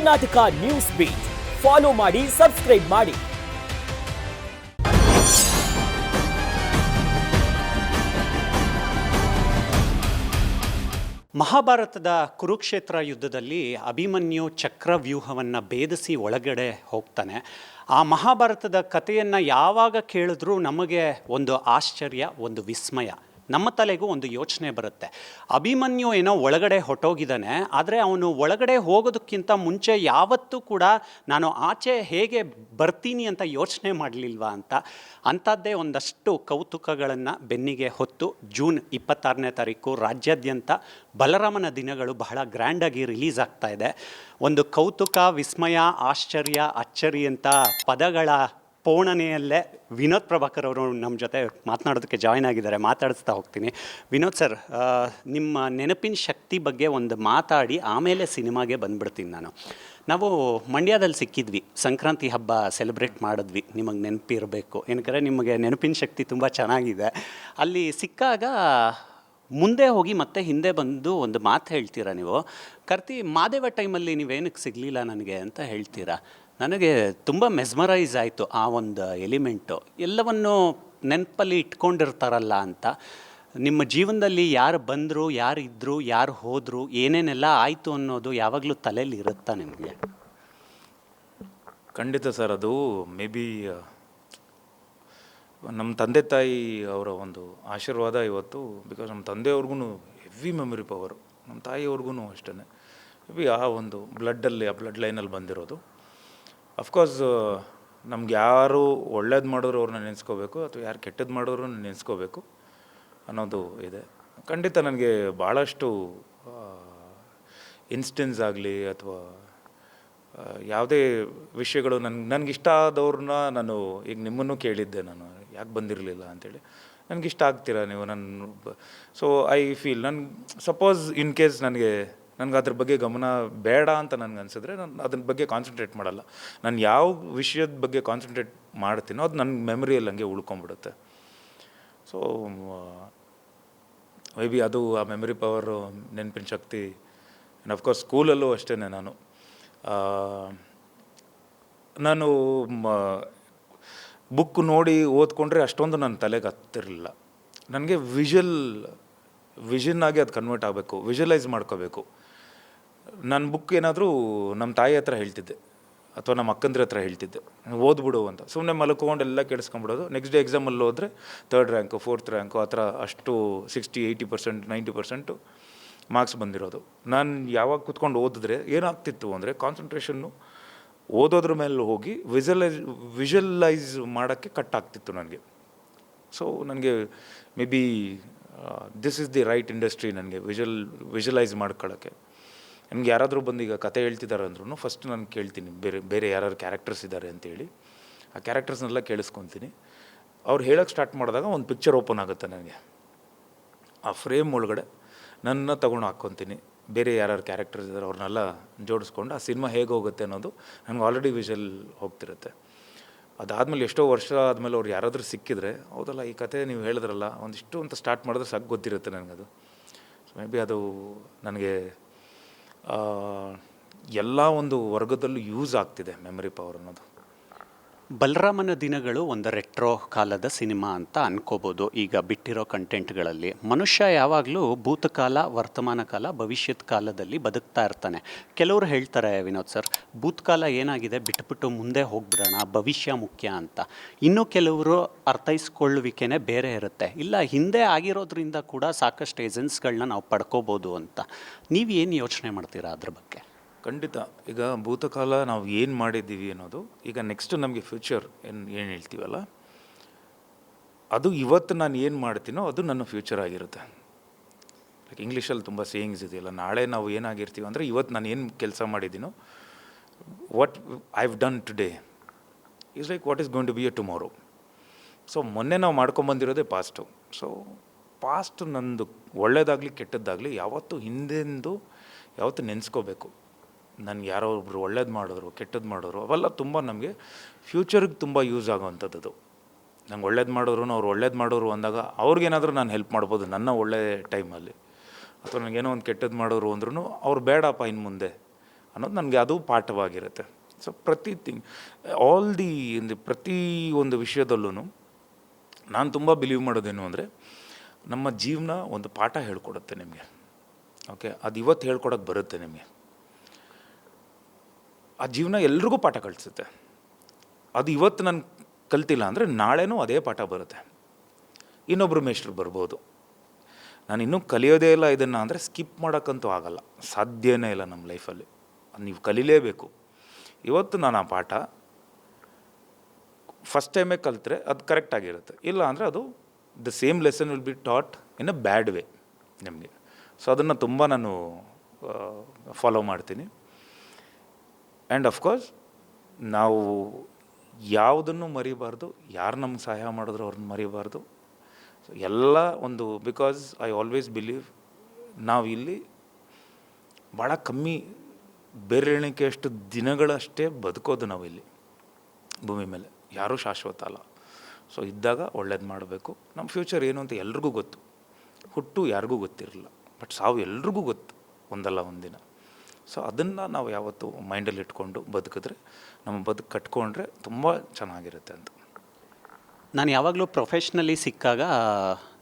Karnataka news beat follow ಮಾಡಿ, subscribe ಮಾಡಿ. ಮಹಾಭಾರತದ ಕುರುಕ್ಷೇತ್ರ ಯುದ್ಧದಲ್ಲಿ ಅಭಿಮನ್ಯು ಚಕ್ರವ್ಯೂಹವನ್ನು ಭೇದಿಸಿ ಒಳಗಡೆ ಹೋಗ್ತಾನೆ. ಆ ಮಹಾಭಾರತದ ಕಥೆಯನ್ನು ಯಾವಾಗ ಕೇಳಿದ್ರೂ ನಮಗೆ ಒಂದು ಆಶ್ಚರ್ಯ, ಒಂದು ವಿಸ್ಮಯ, ನಮ್ಮ ತಲೆಗೂ ಒಂದು ಯೋಚನೆ ಬರುತ್ತೆ. ಅಭಿಮನ್ಯು ಏನೋ ಒಳಗಡೆ ಹೊಟ್ಟೋಗಿದ್ದಾನೆ, ಆದರೆ ಅವನು ಒಳಗಡೆ ಹೋಗೋದಕ್ಕಿಂತ ಮುಂಚೆ ಯಾವತ್ತೂ ಕೂಡ ನಾನು ಆಚೆ ಹೇಗೆ ಬರ್ತೀನಿ ಅಂತ ಯೋಚನೆ ಮಾಡಲಿಲ್ವಾ ಅಂತ. ಅಂಥದ್ದೇ ಒಂದಷ್ಟು ಕೌತುಕಗಳನ್ನು ಬೆನ್ನಿಗೆ ಹೊತ್ತು ಜೂನ್ 26ನೇ ತಾರೀಕು ರಾಜ್ಯಾದ್ಯಂತ ಬಲರಾಮನ ದಿನಗಳು ಬಹಳ ಗ್ರ್ಯಾಂಡಾಗಿ ರಿಲೀಸ್ ಆಗ್ತಾ ಇದೆ. ಒಂದು ಕೌತುಕ, ವಿಸ್ಮಯ, ಆಶ್ಚರ್ಯ, ಅಚ್ಚರಿ ಅಂತ ಪದಗಳ ಪೋಣನೆಯಲ್ಲೇ ವಿನೋದ್ ಪ್ರಭಾಕರ್ ಅವರು ನಮ್ಮ ಜೊತೆ ಮಾತನಾಡೋದಕ್ಕೆ ಜಾಯ್ನ್ ಆಗಿದ್ದಾರೆ. ಮಾತಾಡಿಸ್ತಾ ಹೋಗ್ತೀನಿ. ವಿನೋದ್ ಸರ್, ನಿಮ್ಮ ನೆನಪಿನ ಶಕ್ತಿ ಬಗ್ಗೆ ಒಂದು ಮಾತಾಡಿ ಆಮೇಲೆ ಸಿನಿಮಾಗೆ ಬಂದುಬಿಡ್ತೀನಿ ನಾನು. ನಾವು ಮಂಡ್ಯದಲ್ಲಿ ಸಿಕ್ಕಿದ್ವಿ, ಸಂಕ್ರಾಂತಿ ಹಬ್ಬ ಸೆಲೆಬ್ರೇಟ್ ಮಾಡಿದ್ವಿ. ನಿಮಗೆ ನೆನಪಿರಬೇಕು, ಏನಕ್ಕೆ ನಿಮಗೆ ನೆನಪಿನ ಶಕ್ತಿ ತುಂಬ ಚೆನ್ನಾಗಿದೆ. ಅಲ್ಲಿ ಸಿಕ್ಕಾಗ ಮುಂದೆ ಹೋಗಿ ಮತ್ತೆ ಹಿಂದೆ ಬಂದು ಒಂದು ಮಾತು ಹೇಳ್ತೀರಾ ನೀವು. ಮಾದೇವ ಟೈಮಲ್ಲಿ ನೀವೇನಕ್ಕೆ ಸಿಗಲಿಲ್ಲ ನನಗೆ ಅಂತ ಹೇಳ್ತೀರಾ. ನನಗೆ ತುಂಬ ಮೆಸ್ಮರೈಸ್ ಆಯಿತು ಆ ಒಂದು ಎಲಿಮೆಂಟು. ಎಲ್ಲವನ್ನು ನೆನಪಲ್ಲಿ ಇಟ್ಕೊಂಡಿರ್ತಾರಲ್ಲ ಅಂತ. ನಿಮ್ಮ ಜೀವನದಲ್ಲಿ ಯಾರು ಬಂದರು, ಯಾರು ಇದ್ದರು, ಯಾರು ಹೋದರು, ಏನೇನೆಲ್ಲ ಆಯಿತು ಅನ್ನೋದು ಯಾವಾಗಲೂ ತಲೆಯಲ್ಲಿ ಇರುತ್ತಾ ನಿಮಗೆ? ಖಂಡಿತ ಸರ್. ಅದು ಮೇ ಬಿ ನಮ್ಮ ತಂದೆ ತಾಯಿ ಅವರ ಒಂದು ಆಶೀರ್ವಾದ ಇವತ್ತು. ಬಿಕಾಸ್ ನಮ್ಮ ತಂದೆಯವ್ರಿಗೂ ಹೆವಿ ಮೆಮೊರಿ ಪವರು, ನಮ್ಮ ತಾಯಿಯವ್ರಿಗೂ ಅಷ್ಟೇ. ಮೇ ಬಿ ಆ ಒಂದು ಬ್ಲಡ್ಡಲ್ಲಿ, ಆ ಬ್ಲಡ್ ಲೈನಲ್ಲಿ ಬಂದಿರೋದು. ಅಫ್ಕೋರ್ಸ್ ನಮ್ಗೆ ಯಾರು ಒಳ್ಳೇದು ಮಾಡಿದ್ರು ಅವ್ರನ್ನ ನೆನೆಸ್ಕೋಬೇಕು, ಅಥವಾ ಯಾರು ಕೆಟ್ಟದ್ದು ಮಾಡಿದ್ರು ನೆನೆಸ್ಕೋಬೇಕು ಅನ್ನೋದು ಇದೆ. ಖಂಡಿತ ನನಗೆ ಭಾಳಷ್ಟು ಇನ್ಸ್ಟೆನ್ಸ್ ಆಗಲಿ ಅಥವಾ ಯಾವುದೇ ವಿಷಯಗಳು ನನಗಿಷ್ಟ ಆದವ್ರನ್ನ ನಾನು ಈಗ ನಿಮ್ಮನ್ನು ಕೇಳಿದ್ದೆ, ನಾನು ಯಾಕೆ ಬಂದಿರಲಿಲ್ಲ ಅಂಥೇಳಿ. ನನಗಿಷ್ಟ ಆಗ್ತೀರಾ ನೀವು so I feel suppose in case ನನಗೆ ಅದ್ರ ಬಗ್ಗೆ ಗಮನ ಬೇಡ ಅಂತ ನನಗೆ ಅನಿಸಿದ್ರೆ ನಾನು ಅದ್ರ ಬಗ್ಗೆ ಕಾನ್ಸಂಟ್ರೇಟ್ ಮಾಡಲ್ಲ. ನಾನು ಯಾವ ವಿಷಯದ ಬಗ್ಗೆ ಕಾನ್ಸಂಟ್ರೇಟ್ ಮಾಡ್ತೀನೋ ಅದು ನನ್ನ ಮೆಮೊರಿಯಲ್ಲಿ ಹಂಗೆ ಉಳ್ಕೊಂಬಿಡುತ್ತೆ. ಸೊ ಮೇ ಬಿ ಅದು ಆ ಮೆಮೊರಿ ಪವರು, ನೆನಪಿನ ಶಕ್ತಿ. ಆ್ಯಂಡ್ ಅಫ್ಕೋರ್ಸ್ ಸ್ಕೂಲಲ್ಲೂ ಅಷ್ಟೇ. ನಾನು ಬುಕ್ ನೋಡಿ ಓದ್ಕೊಂಡ್ರೆ ಅಷ್ಟೊಂದು ನನ್ನ ತಲೆಗೆ ಹತ್ತಿರಲಿಲ್ಲ. ನನಗೆ ವಿಷನ್ ಆಗಿ ಅದು ಕನ್ವರ್ಟ್ ಆಗಬೇಕು, ವಿಜುವಲೈಸ್ ಮಾಡ್ಕೋಬೇಕು. ನಾನು ಬುಕ್ ಏನಾದರೂ ನಮ್ಮ ತಾಯಿ ಹತ್ರ ಹೇಳ್ತಿದ್ದೆ ಅಥವಾ ನಮ್ಮ ಅಕ್ಕಂದ್ರ ಹತ್ರ ಹೇಳ್ತಿದ್ದೆ, ಓದ್ಬಿಡು ಅಂತ. ಸುಮ್ಮನೆ ಮಲ್ಕೊಂಡು ಎಲ್ಲ ಕೇಳಿಸ್ಕೊಂಬಿಡೋದು. ನೆಕ್ಸ್ಟ್ ಡೇ ಎಕ್ಸಾಮಲ್ಲಿ ಹೋದರೆ 3rd ರ್ಯಾಂಕು 4th ರ್ಯಾಂಕು ಆ ಥರ ಅಷ್ಟು 60, 80%, 90% ಮಾರ್ಕ್ಸ್ ಬಂದಿರೋದು. ನಾನು ಯಾವಾಗ ಕೂತ್ಕೊಂಡು ಓದಿದ್ರೆ ಏನಾಗ್ತಿತ್ತು ಅಂದರೆ ಕಾನ್ಸಂಟ್ರೇಷನ್ನು ಓದೋದ್ರ ಮೇಲೆ ಹೋಗಿ ವಿಜುವಲೈಸ್ ಮಾಡೋಕ್ಕೆ ಕಟ್ ಆಗ್ತಿತ್ತು ನನಗೆ. ಸೊ ನನಗೆ may be this is the right industry ನನಗೆ ವಿಜುವಲೈಸ್ ಮಾಡ್ಕೊಳ್ಳೋಕ್ಕೆ. ನನಗೆ ಯಾರಾದರೂ ಬಂದು ಈಗ ಕತೆ ಹೇಳ್ತಿದ್ದಾರೆ ಅಂದ್ರೂ ಫಸ್ಟ್ ನಾನು ಕೇಳ್ತೀನಿ ಬೇರೆ ಯಾರು ಕ್ಯಾರೆಕ್ಟರ್ಸ್ ಇದ್ದಾರೆ ಅಂತೇಳಿ. ಆ ಕ್ಯಾರೆಕ್ಟರ್ಸ್ನೆಲ್ಲ ಕೇಳಿಸ್ಕೊತೀನಿ. ಅವ್ರು ಹೇಳೋಕ್ಕೆ ಸ್ಟಾರ್ಟ್ ಮಾಡಿದಾಗ ಒಂದು ಪಿಕ್ಚರ್ ಓಪನ್ ಆಗುತ್ತೆ ನನಗೆ. ಆ ಫ್ರೇಮ್ ಒಳಗಡೆ ನನ್ನ ತೊಗೊಂಡು ಹಾಕ್ಕೊತೀನಿ. ಬೇರೆ ಯಾರು ಕ್ಯಾರೆಕ್ಟರ್ಸ್ ಇದ್ದಾರೆ ಅವ್ರನ್ನೆಲ್ಲ ಜೋಡಿಸ್ಕೊಂಡು ಆ ಸಿನಿಮಾ ಹೇಗೆ ಹೋಗುತ್ತೆ ಅನ್ನೋದು ನನಗೆ ಆಲ್ರೆಡಿ ವಿಷಲ್ ಹೋಗ್ತಿರುತ್ತೆ. ಅದಾದಮೇಲೆ ಎಷ್ಟೋ ವರ್ಷ ಆದಮೇಲೆ ಅವ್ರು ಯಾರಾದರೂ ಸಿಕ್ಕಿದ್ರೆ, ಹೌದಲ್ಲ ಈ ಕತೆ ನೀವು ಹೇಳಿದ್ರಲ್ಲ ಒಂದಿಷ್ಟು ಅಂತ ಸ್ಟಾರ್ಟ್ ಮಾಡಿದ್ರೆ ಸಾಕು ಗೊತ್ತಿರುತ್ತೆ ನನಗದು. ಸೊ ಮೇ ಬಿ ಅದು ನನಗೆ ಎಲ್ಲ ಒಂದು ವರ್ಗದಲ್ಲೂ ಯೂಸ್ ಆಗ್ತಿದೆ ಮೆಮೊರಿ ಪವರ್ ಅನ್ನೋದು. ಬಲರಾಮನ ದಿನಗಳು ಒಂದು ರೆಟ್ರೋ ಕಾಲದ ಸಿನಿಮಾ ಅಂತ ಅನ್ಕೋಬೋದು. ಈಗ ಬಿಟ್ಟಿರೋ ಕಂಟೆಂಟ್ಗಳಲ್ಲಿ ಮನುಷ್ಯ ಯಾವಾಗಲೂ ಭೂತಕಾಲ, ವರ್ತಮಾನ ಕಾಲ, ಭವಿಷ್ಯತ್ ಕಾಲದಲ್ಲಿ ಬದುಕ್ತಾ ಇರ್ತಾನೆ. ಕೆಲವರು ಹೇಳ್ತಾರೆ ವಿನೋದ್ ಸರ್, ಭೂತಕಾಲ ಏನಾಗಿದೆ ಬಿಟ್ಬಿಟ್ಟು ಮುಂದೆ ಹೋಗ್ಬಿಡೋಣ, ಭವಿಷ್ಯ ಮುಖ್ಯ ಅಂತ. ಇನ್ನು ಕೆಲವರು ಅರ್ಥೈಸ್ಕೊಳ್ಳುವಿಕೆನೇ ಬೇರೆ ಇರುತ್ತೆ, ಇಲ್ಲ ಹಿಂದೆ ಆಗಿರೋದ್ರಿಂದ ಕೂಡ ಸಾಕಷ್ಟು ಎಸೆನ್ಸ್ಗಳನ್ನ ನಾವು ಪಡ್ಕೋಬೋದು ಅಂತ. ನೀವು ಏನು ಯೋಚನೆ ಮಾಡ್ತೀರಾ ಅದ್ರ ಬಗ್ಗೆ? ಖಂಡಿತ. ಈಗ ಭೂತಕಾಲ ನಾವು ಏನು ಮಾಡಿದ್ದೀವಿ ಅನ್ನೋದು, ಈಗ ನೆಕ್ಸ್ಟ್ ನಮಗೆ ಫ್ಯೂಚರ್ ಏನು ಹೇಳ್ತೀವಲ್ಲ, ಅದು ಇವತ್ತು ನಾನು ಏನು ಮಾಡ್ತೀನೋ ಅದು ನನ್ನ ಫ್ಯೂಚರ್ ಆಗಿರುತ್ತೆ. ಲೈಕ್ ಇಂಗ್ಲೀಷಲ್ಲಿ ತುಂಬ ಸೇಯಿಂಗ್ಸ್ ಇದೆಯಲ್ಲ, ನಾಳೆ ನಾವು ಏನಾಗಿರ್ತೀವಿ ಅಂದರೆ ಇವತ್ತು ನಾನು ಏನು ಕೆಲಸ ಮಾಡಿದ್ದೀನೋ, what I have done today is like what is going to be a tomorrow. So ಮೊನ್ನೆ ನಾವು ಮಾಡ್ಕೊಂಬಂದಿರೋದೇ ಪಾಸ್ಟು. ಸೊ ಪಾಸ್ಟ್ ನಂದು ಒಳ್ಳೆಯದಾಗಲಿ ಕೆಟ್ಟದ್ದಾಗಲಿ ಯಾವತ್ತೂ ಹಿಂದೆಂದು ಯಾವತ್ತೂ ನೆನೆಸ್ಕೋಬೇಕು. ನನಗೆ ಯಾರೋ ಒಬ್ಬರು ಒಳ್ಳೇದು ಮಾಡಿದ್ರು, ಕೆಟ್ಟದ್ದು ಮಾಡಿದ್ರು, ಅವೆಲ್ಲ ತುಂಬ ನಮಗೆ ಫ್ಯೂಚರ್ಗೆ ತುಂಬ ಯೂಸ್ ಆಗೋವಂಥದ್ದು. ನಂಗೆ ಒಳ್ಳೇದು ಮಾಡಿದ್ರು, ಅವ್ರು ಒಳ್ಳೇದು ಮಾಡೋರು ಅಂದಾಗ ಅವ್ರಿಗೇನಾದರೂ ನಾನು ಹೆಲ್ಪ್ ಮಾಡ್ಬೋದು ನನ್ನ ಒಳ್ಳೆ ಟೈಮಲ್ಲಿ. ಅಥವಾ ನನಗೇನೋ ಒಂದು ಕೆಟ್ಟದ್ದು ಮಾಡೋರು ಅಂದ್ರೂ ಅವ್ರು ಬೇಡಪ್ಪ ಇನ್ನು ಮುಂದೆ ಅನ್ನೋದು ನನಗೆ ಅದು ಪಾಠವಾಗಿರುತ್ತೆ. ಸೊ ಪ್ರತಿ ಒಂದು ವಿಷಯದಲ್ಲೂ ನಾನು ತುಂಬ ಬಿಲೀವ್ ಮಾಡೋದೇನು ಅಂದರೆ, ನಮ್ಮ ಜೀವನ ಒಂದು ಪಾಠ ಹೇಳ್ಕೊಡುತ್ತೆ ನಿಮಗೆ. ಓಕೆ, ಅದು ಇವತ್ತು ಹೇಳ್ಕೊಡೋಕ್ಕೆ ಬರುತ್ತೆ ನಿಮಗೆ. ಆ ಜೀವನ ಎಲ್ರಿಗೂ ಪಾಠ ಕಲಿಸುತ್ತೆ. ಅದು ಇವತ್ತು ನಾನು ಕಲ್ತಿಲ್ಲ ಅಂದರೆ ನಾಳೆನೂ ಅದೇ ಪಾಠ ಬರುತ್ತೆ. ಇನ್ನೊಬ್ಬರು ಮೇಷ್ಟ್ರು ಬರ್ಬೋದು. ನಾನು ಇನ್ನೂ ಕಲಿಯೋದೇ ಇಲ್ಲ ಇದನ್ನು ಅಂದರೆ ಸ್ಕಿಪ್ ಮಾಡೋಕ್ಕಂತೂ ಆಗಲ್ಲ, ಸಾಧ್ಯನೇ ಇಲ್ಲ ನಮ್ಮ ಲೈಫಲ್ಲಿ. ಅದು ನೀವು ಕಲೀಲೇಬೇಕು. ಇವತ್ತು ನಾನು ಆ ಪಾಠ ಫಸ್ಟ್ ಟೈಮೇ ಕಲಿತ್ರೆ ಅದು ಕರೆಕ್ಟಾಗಿರುತ್ತೆ, ಇಲ್ಲ ಅಂದರೆ ಅದು the same lesson will be taught in a bad way ನಿಮಗೆ. ಸೊ ಅದನ್ನು ತುಂಬ ನಾನು ಫಾಲೋ ಮಾಡ್ತೀನಿ. ಆ್ಯಂಡ್ ಅಫ್ಕೋರ್ಸ್ ನಾವು ಯಾವುದನ್ನು ಮರಿಬಾರ್ದು, ಯಾರು ನಮ್ಗೆ ಸಹಾಯ ಮಾಡಿದ್ರು ಅವ್ರನ್ನ ಮರಿಬಾರ್ದು. ಸೊ ಎಲ್ಲ ಒಂದು, ಬಿಕಾಸ್ ಐ ಆಲ್ವೇಸ್ ಬಿಲೀವ್ ನಾವು ಇಲ್ಲಿ ಭಾಳ ಕಮ್ಮಿ, ಬೆರಳೆಣಿಕೆಯಷ್ಟು ದಿನಗಳಷ್ಟೇ ಬದುಕೋದು ನಾವು ಇಲ್ಲಿ ಭೂಮಿ ಮೇಲೆ. ಯಾರೂ ಶಾಶ್ವತ ಅಲ್ಲ. ಸೊ ಇದ್ದಾಗ ಒಳ್ಳೇದು ಮಾಡಬೇಕು. ನಮ್ಮ ಫ್ಯೂಚರ್ ಏನು ಅಂತ ಎಲ್ರಿಗೂ ಗೊತ್ತು. ಹುಟ್ಟು ಯಾರಿಗೂ ಗೊತ್ತಿರಲಿಲ್ಲ, ಬಟ್ ಸಾವು ಎಲ್ರಿಗೂ ಗೊತ್ತು ಒಂದಲ್ಲ ಒಂದಿನ. ಸೊ ಅದನ್ನು ನಾವು ಯಾವತ್ತೂ ಮೈಂಡಲ್ಲಿ ಇಟ್ಕೊಂಡು ಬದುಕಿದ್ರೆ, ನಮ್ಮ ಬದುಕು ಕಟ್ಕೊಂಡ್ರೆ ತುಂಬ ಚೆನ್ನಾಗಿರುತ್ತೆ ಅಂತ. ನಾನು ಯಾವಾಗಲೂ ಪ್ರೊಫೆಷ್ನಲಿ ಸಿಕ್ಕಾಗ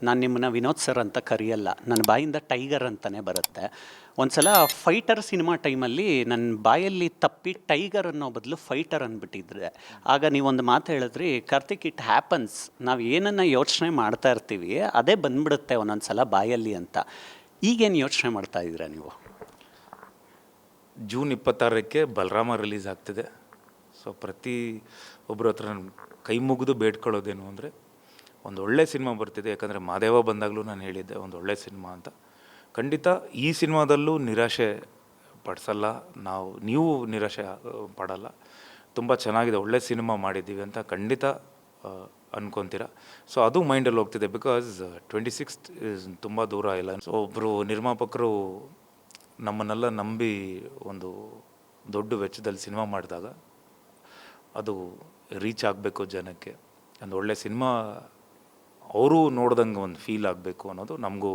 ನಾನು ನಿಮ್ಮನ್ನ ವಿನೋದ್ ಸರ್ ಅಂತ ಕರೆಯಲ್ಲ, ನನ್ನ ಬಾಯಿಂದ ಟೈಗರ್ ಅಂತಲೇ ಬರುತ್ತೆ. ಒಂದು ಸಲ ಫೈಟರ್ ಸಿನಿಮಾ ಟೈಮಲ್ಲಿ ನನ್ನ ಬಾಯಲ್ಲಿ ತಪ್ಪಿ ಟೈಗರ್ ಅನ್ನೋ ಬದಲು ಫೈಟರ್ ಅಂದ್ಬಿಟ್ಟಿದ್ರೆ, ಆಗ ನೀವೊಂದು ಮಾತು ಹೇಳಿದ್ರಿ, ಕಾರ್ತಿಕ್, ಇಟ್ ಹ್ಯಾಪನ್ಸ್, ನಾವು ಏನನ್ನು ಯೋಚನೆ ಮಾಡ್ತಾ ಇರ್ತೀವಿ ಅದೇ ಬಂದ್ಬಿಡುತ್ತೆ ಒಂದೊಂದು ಸಲ ಬಾಯಲ್ಲಿ ಅಂತ. ಈಗೇನು ಯೋಚನೆ ಮಾಡ್ತಾ ಇದ್ದೀರಾ ನೀವು? ಜೂನ್ 26ಕ್ಕೆ ಬಲರಾಮ ರಿಲೀಸ್ ಆಗ್ತಿದೆ. ಸೊ ಪ್ರತಿ ಒಬ್ಬರ ಹತ್ರ ನಾನು ಕೈ ಮುಗಿದು ಬೇಡ್ಕೊಳ್ಳೋದೇನು ಅಂದರೆ, ಒಂದು ಒಳ್ಳೆ ಸಿನಿಮಾ ಬರ್ತಿದೆ. ಯಾಕಂದರೆ ಮಾದೇವ ಬಂದಾಗಲೂ ನಾನು ಹೇಳಿದ್ದೆ ಒಂದು ಒಳ್ಳೆ ಸಿನಿಮಾ ಅಂತ. ಖಂಡಿತ ಈ ಸಿನಿಮಾದಲ್ಲೂ ನಿರಾಶೆ ಪಡಿಸಲ್ಲ ನೀವು ನಿರಾಶೆ ಪಡಲ್ಲ. ತುಂಬ ಚೆನ್ನಾಗಿದೆ, ಒಳ್ಳೆ ಸಿನಿಮಾ ಮಾಡಿದ್ದೀವಿ ಅಂತ ಖಂಡಿತ ಅನ್ಕೊತೀರ. ಸೊ ಅದು ಮೈಂಡಲ್ಲಿ ಹೋಗ್ತಿದೆ. ಬಿಕಾಸ್ 26th ತುಂಬ ದೂರ ಇಲ್ಲ. ಸೊ ಒಬ್ಬರು ನಿರ್ಮಾಪಕರು ನಮ್ಮನ್ನೆಲ್ಲ ನಂಬಿ ಒಂದು ದೊಡ್ಡ ವೆಚ್ಚದಲ್ಲಿ ಸಿನಿಮಾ ಮಾಡಿದಾಗ ಅದು ರೀಚ್ ಆಗಬೇಕು ಜನಕ್ಕೆ, ಒಂದು ಒಳ್ಳೆ ಸಿನಿಮಾ ಅವರು ನೋಡ್ದಂಗೆ ಒಂದು ಫೀಲ್ ಆಗಬೇಕು ಅನ್ನೋದು ನಮಗೂ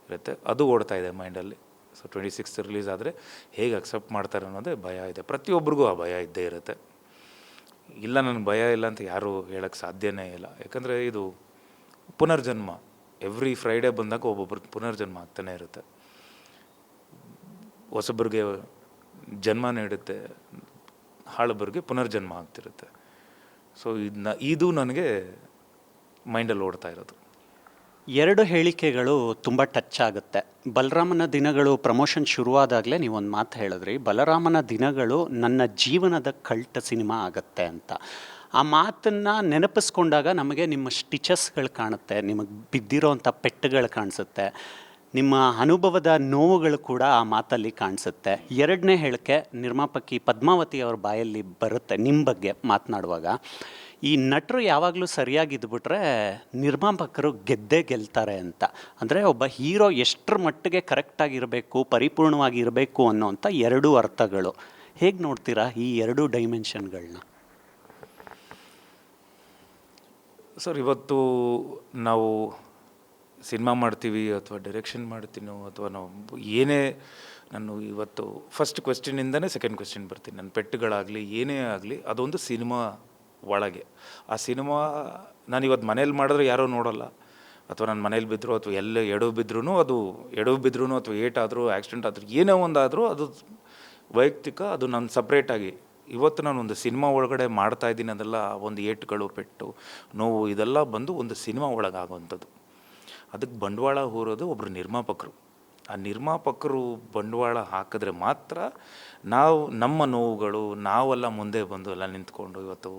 ಇರುತ್ತೆ. ಅದು ಓಡ್ತಾ ಇದೆ ಮೈಂಡಲ್ಲಿ. ಸೊ 26th ರಿಲೀಸ್ ಆದರೆ ಹೇಗೆ ಅಕ್ಸೆಪ್ಟ್ ಮಾಡ್ತಾರೆ ಅನ್ನೋದೇ ಭಯ ಇದೆ. ಪ್ರತಿಯೊಬ್ಬರಿಗೂ ಆ ಭಯ ಇದ್ದೇ ಇರುತ್ತೆ. ಇಲ್ಲ, ನನಗೆ ಭಯ ಇಲ್ಲ ಅಂತ ಯಾರೂ ಹೇಳೋಕ್ಕೆ ಸಾಧ್ಯನೇ ಇಲ್ಲ. ಯಾಕಂದರೆ ಇದು ಪುನರ್ಜನ್ಮ. ಎವ್ರಿ ಫ್ರೈಡೇ ಬಂದಾಗ ಒಬ್ಬೊಬ್ರಿಗೆ ಪುನರ್ಜನ್ಮ ಆಗ್ತಾನೆ ಇರುತ್ತೆ. ಹೊಸಬ್ರಿಗೆ ಜನ್ಮ ನೀಡುತ್ತೆ, ಹಾಳೊಬ್ಬರಿಗೆ ಪುನರ್ಜನ್ಮ ಆಗ್ತಿರುತ್ತೆ. ಸೊ ಇದು ನನಗೆ ಮೈಂಡಲ್ಲಿ ಓಡ್ತಾ ಇರೋದು. ಎರಡು ಹೇಳಿಕೆಗಳು ತುಂಬ ಟಚ್ ಆಗುತ್ತೆ. ಬಲರಾಮನ ದಿನಗಳು ಪ್ರಮೋಷನ್ ಶುರುವಾದಾಗಲೇ ನೀವೊಂದು ಮಾತು ಹೇಳಿದ್ರಿ, ಬಲರಾಮನ ದಿನಗಳು ನನ್ನ ಜೀವನದ ಕಲ್ಟ್ ಸಿನಿಮಾ ಆಗತ್ತೆ ಅಂತ. ಆ ಮಾತನ್ನು ನೆನಪಿಸ್ಕೊಂಡಾಗ ನಮಗೆ ನಿಮ್ಮ ಸ್ಟಿಚಸ್ಗಳು ಕಾಣುತ್ತೆ, ನಿಮಗೆ ಬಿದ್ದಿರೋವಂಥ ಪೆಟ್ಟುಗಳು ಕಾಣಿಸುತ್ತೆ, ನಿಮ್ಮ ಅನುಭವದ ನೋವುಗಳು ಕೂಡ ಆ ಮಾತಲ್ಲಿ ಕಾಣಿಸುತ್ತೆ. ಎರಡನೇ ಹೇಳಿಕೆ ನಿರ್ಮಾಪಕಿ ಪದ್ಮಾವತಿ ಅವ್ರ ಬಾಯಲ್ಲಿ ಬರುತ್ತೆ ನಿಮ್ಮ ಬಗ್ಗೆ ಮಾತನಾಡುವಾಗ. ಈ ನಟರು ಯಾವಾಗಲೂ ಸರಿಯಾಗಿದ್ದುಬಿಟ್ರೆ ನಿರ್ಮಾಪಕರು ಗೆಲ್ತಾರೆ ಅಂತ. ಅಂದರೆ ಒಬ್ಬ ಹೀರೋ ಎಷ್ಟರ ಮಟ್ಟಿಗೆ ಕರೆಕ್ಟಾಗಿರಬೇಕು, ಪರಿಪೂರ್ಣವಾಗಿ ಇರಬೇಕು ಅನ್ನೋವಂಥ ಎರಡೂ ಅರ್ಥಗಳು. ಹೇಗೆ ನೋಡ್ತೀರಾ ಈ ಎರಡೂ ಡೈಮೆನ್ಷನ್ಗಳನ್ನ? ಸರ್, ಇವತ್ತು ನಾವು ಸಿನಿಮಾ ಮಾಡ್ತೀವಿ ಅಥವಾ ಡೈರೆಕ್ಷನ್ ಮಾಡ್ತೀನೋ ಅಥವಾ ನಾವು ಏನೇ, ನಾನು ಇವತ್ತು ಫಸ್ಟ್ ಕ್ವೆಶ್ಚನಿಂದನೇ ಸೆಕೆಂಡ್ ಕ್ವೆಶ್ಚನ್ ಬರ್ತೀನಿ. ನನ್ನ ಪೆಟ್ಟುಗಳಾಗಲಿ ಏನೇ ಆಗಲಿ ಅದೊಂದು ಸಿನಿಮಾ ಒಳಗೆ. ಆ ಸಿನಿಮಾ ನಾನು ಇವತ್ತು ಮನೇಲಿ ಮಾಡಿದ್ರೆ ಯಾರೂ ನೋಡೋಲ್ಲ, ಅಥವಾ ನನ್ನ ಮನೇಲಿ ಬಿದ್ದರು ಅಥವಾ ಎಲ್ಲ ಎಡವು ಬಿದ್ರೂ ಅಥವಾ ಏಟಾದರೂ ಆಕ್ಸಿಡೆಂಟ್ ಆದರೂ ಏನೇ ಒಂದಾದರೂ ಅದು ವೈಯಕ್ತಿಕ, ಅದು ನಾನು ಸಪ್ರೇಟಾಗಿ. ಇವತ್ತು ನಾನು ಒಂದು ಸಿನಿಮಾ ಒಳಗಡೆ ಮಾಡ್ತಾ ಇದ್ದೀನಿ, ಅದೆಲ್ಲ ಒಂದು ಏಟುಗಳು, ಪೆಟ್ಟು, ನೋವು ಇದೆಲ್ಲ ಬಂದು ಒಂದು ಸಿನಿಮಾ ಒಳಗಾಗುವಂಥದ್ದು. ಅದಕ್ಕೆ ಬಂಡವಾಳ ಹೂರೋದು ಒಬ್ಬರು ನಿರ್ಮಾಪಕರು. ಆ ನಿರ್ಮಾಪಕರು ಬಂಡವಾಳ ಹಾಕಿದ್ರೆ ಮಾತ್ರ ನಮ್ಮ ನೋವುಗಳು ನಾವೆಲ್ಲ ಮುಂದೆ ಬಂದು ಎಲ್ಲ ನಿಂತ್ಕೊಂಡು, ಇವತ್ತು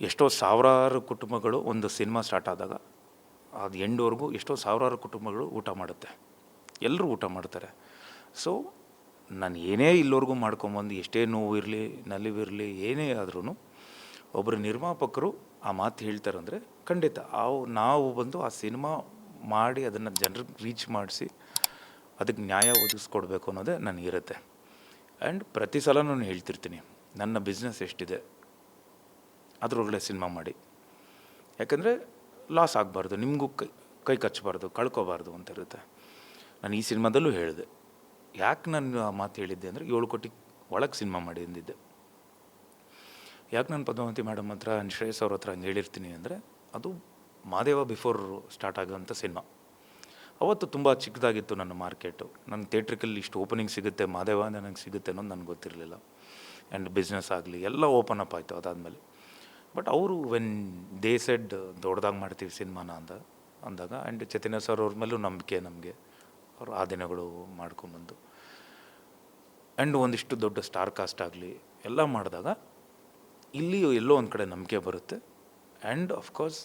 ಎಷ್ಟೋ ಸಾವಿರಾರು ಕುಟುಂಬಗಳು ಒಂದು ಸಿನಿಮಾ ಸ್ಟಾರ್ಟ್ ಆದಾಗ ಅದು ಎಂಡ್ವರೆಗೂ ಎಷ್ಟೋ ಸಾವಿರಾರು ಕುಟುಂಬಗಳು ಊಟ ಮಾಡುತ್ತೆ, ಎಲ್ಲರೂ ಊಟ ಮಾಡ್ತಾರೆ. ಸೊ ನಾನು ಏನೇ ಇಲ್ಲಿವರೆಗೂ ಮಾಡ್ಕೊಂಬಂದು ಎಷ್ಟೇ ನೋವು ಇರಲಿ, ನಲಿವಿರಲಿ, ಏನೇ ಆದ್ರೂ ಒಬ್ಬರು ನಿರ್ಮಾಪಕರು ಆ ಮಾತು ಹೇಳ್ತಾರೆ ಅಂದರೆ ಖಂಡಿತ ನಾವು ಬಂದು ಆ ಸಿನಿಮಾ ಮಾಡಿ ಅದನ್ನು ಜನರಿಗೆ ರೀಚ್ ಮಾಡಿಸಿ ಅದಕ್ಕೆ ನ್ಯಾಯ ಒದಗಿಸ್ಕೊಡ್ಬೇಕು ಅನ್ನೋದೇ ನನಗಿರುತ್ತೆ. ಆ್ಯಂಡ್ ಪ್ರತಿ ಸಲ ನಾನು ಹೇಳ್ತಿರ್ತೀನಿ, ನನ್ನ ಬಿಸ್ನೆಸ್ ಎಷ್ಟಿದೆ ಅದರೊಳಗಡೆ ಸಿನಿಮಾ ಮಾಡಿ. ಯಾಕಂದರೆ ಲಾಸ್ ಆಗಬಾರ್ದು, ನಿಮಗೂ ಕೈ ಕಚ್ಚಬಾರ್ದು, ಕಳ್ಕೊಬಾರ್ದು ಅಂತ ಇರುತ್ತೆ. ನಾನು ಈ ಸಿನಿಮಾದಲ್ಲೂ ಹೇಳಿದೆ, ಯಾಕೆ ನಾನು ಆ ಮಾತು ಹೇಳಿದ್ದೆ ಅಂದರೆ 7 ಕೋಟಿ ಒಳಗೆ ಸಿನಿಮಾ ಮಾಡಿ ಅಂದಿದ್ದೆ. ಯಾಕೆ ನಾನು ಪದ್ಮಾವತಿ ಮೇಡಮ್ ಹತ್ರ ಶ್ರೇಯಸ್ ಅವ್ರ ಹತ್ರ ಹಂಗೆ ಹೇಳಿರ್ತೀನಿ ಅಂದರೆ, ಅದು ಮಾದೇವ ಬಿಫೋರ್ ಸ್ಟಾರ್ಟ್ ಆಗೋಂಥ ಸಿನಿಮಾ. ಅವತ್ತು ತುಂಬ ಚಿಕ್ಕದಾಗಿತ್ತು ನನ್ನ ಮಾರ್ಕೆಟು. ನನ್ನ ಥಿಯೇಟ್ರಿಕಲ್ಲಿ ಇಷ್ಟು ಓಪನಿಂಗ್ ಸಿಗುತ್ತೆ, ಮಾದೇವ ನನಗೆ ಸಿಗುತ್ತೆ ಅನ್ನೋದು ನನಗೆ ಗೊತ್ತಿರಲಿಲ್ಲ. ಆ್ಯಂಡ್ ಬಿಸ್ನೆಸ್ ಆಗಲಿ ಎಲ್ಲ ಓಪನ್ ಅಪ್ ಆಯಿತು ಅದಾದಮೇಲೆ. ಬಟ್ ಅವರು ವೆನ್ ದೇ ಸೆಡ್ ದೊಡ್ಡದಾಗಿ ಮಾಡ್ತೀವಿ ಸಿನಿಮಾನ ಅಂದಾಗ ಆ್ಯಂಡ್ ಚೈತನ್ಯ ಸರ್ ಅವ್ರ ಮೇಲೂ ನಂಬಿಕೆ ನಮಗೆ, ಅವರು ಆ ದಿನಗಳು ಮಾಡ್ಕೊಂಬಂದು ಆ್ಯಂಡ್ ಒಂದಿಷ್ಟು ದೊಡ್ಡ ಸ್ಟಾರ್ ಕಾಸ್ಟ್ ಆಗಲಿ ಎಲ್ಲ ಮಾಡಿದಾಗ ಇಲ್ಲಿ ಎಲ್ಲೋ ಒಂದು ಕಡೆ ನಂಬಿಕೆ ಬರುತ್ತೆ. ಆ್ಯಂಡ್ ಆಫ್ಕೋರ್ಸ್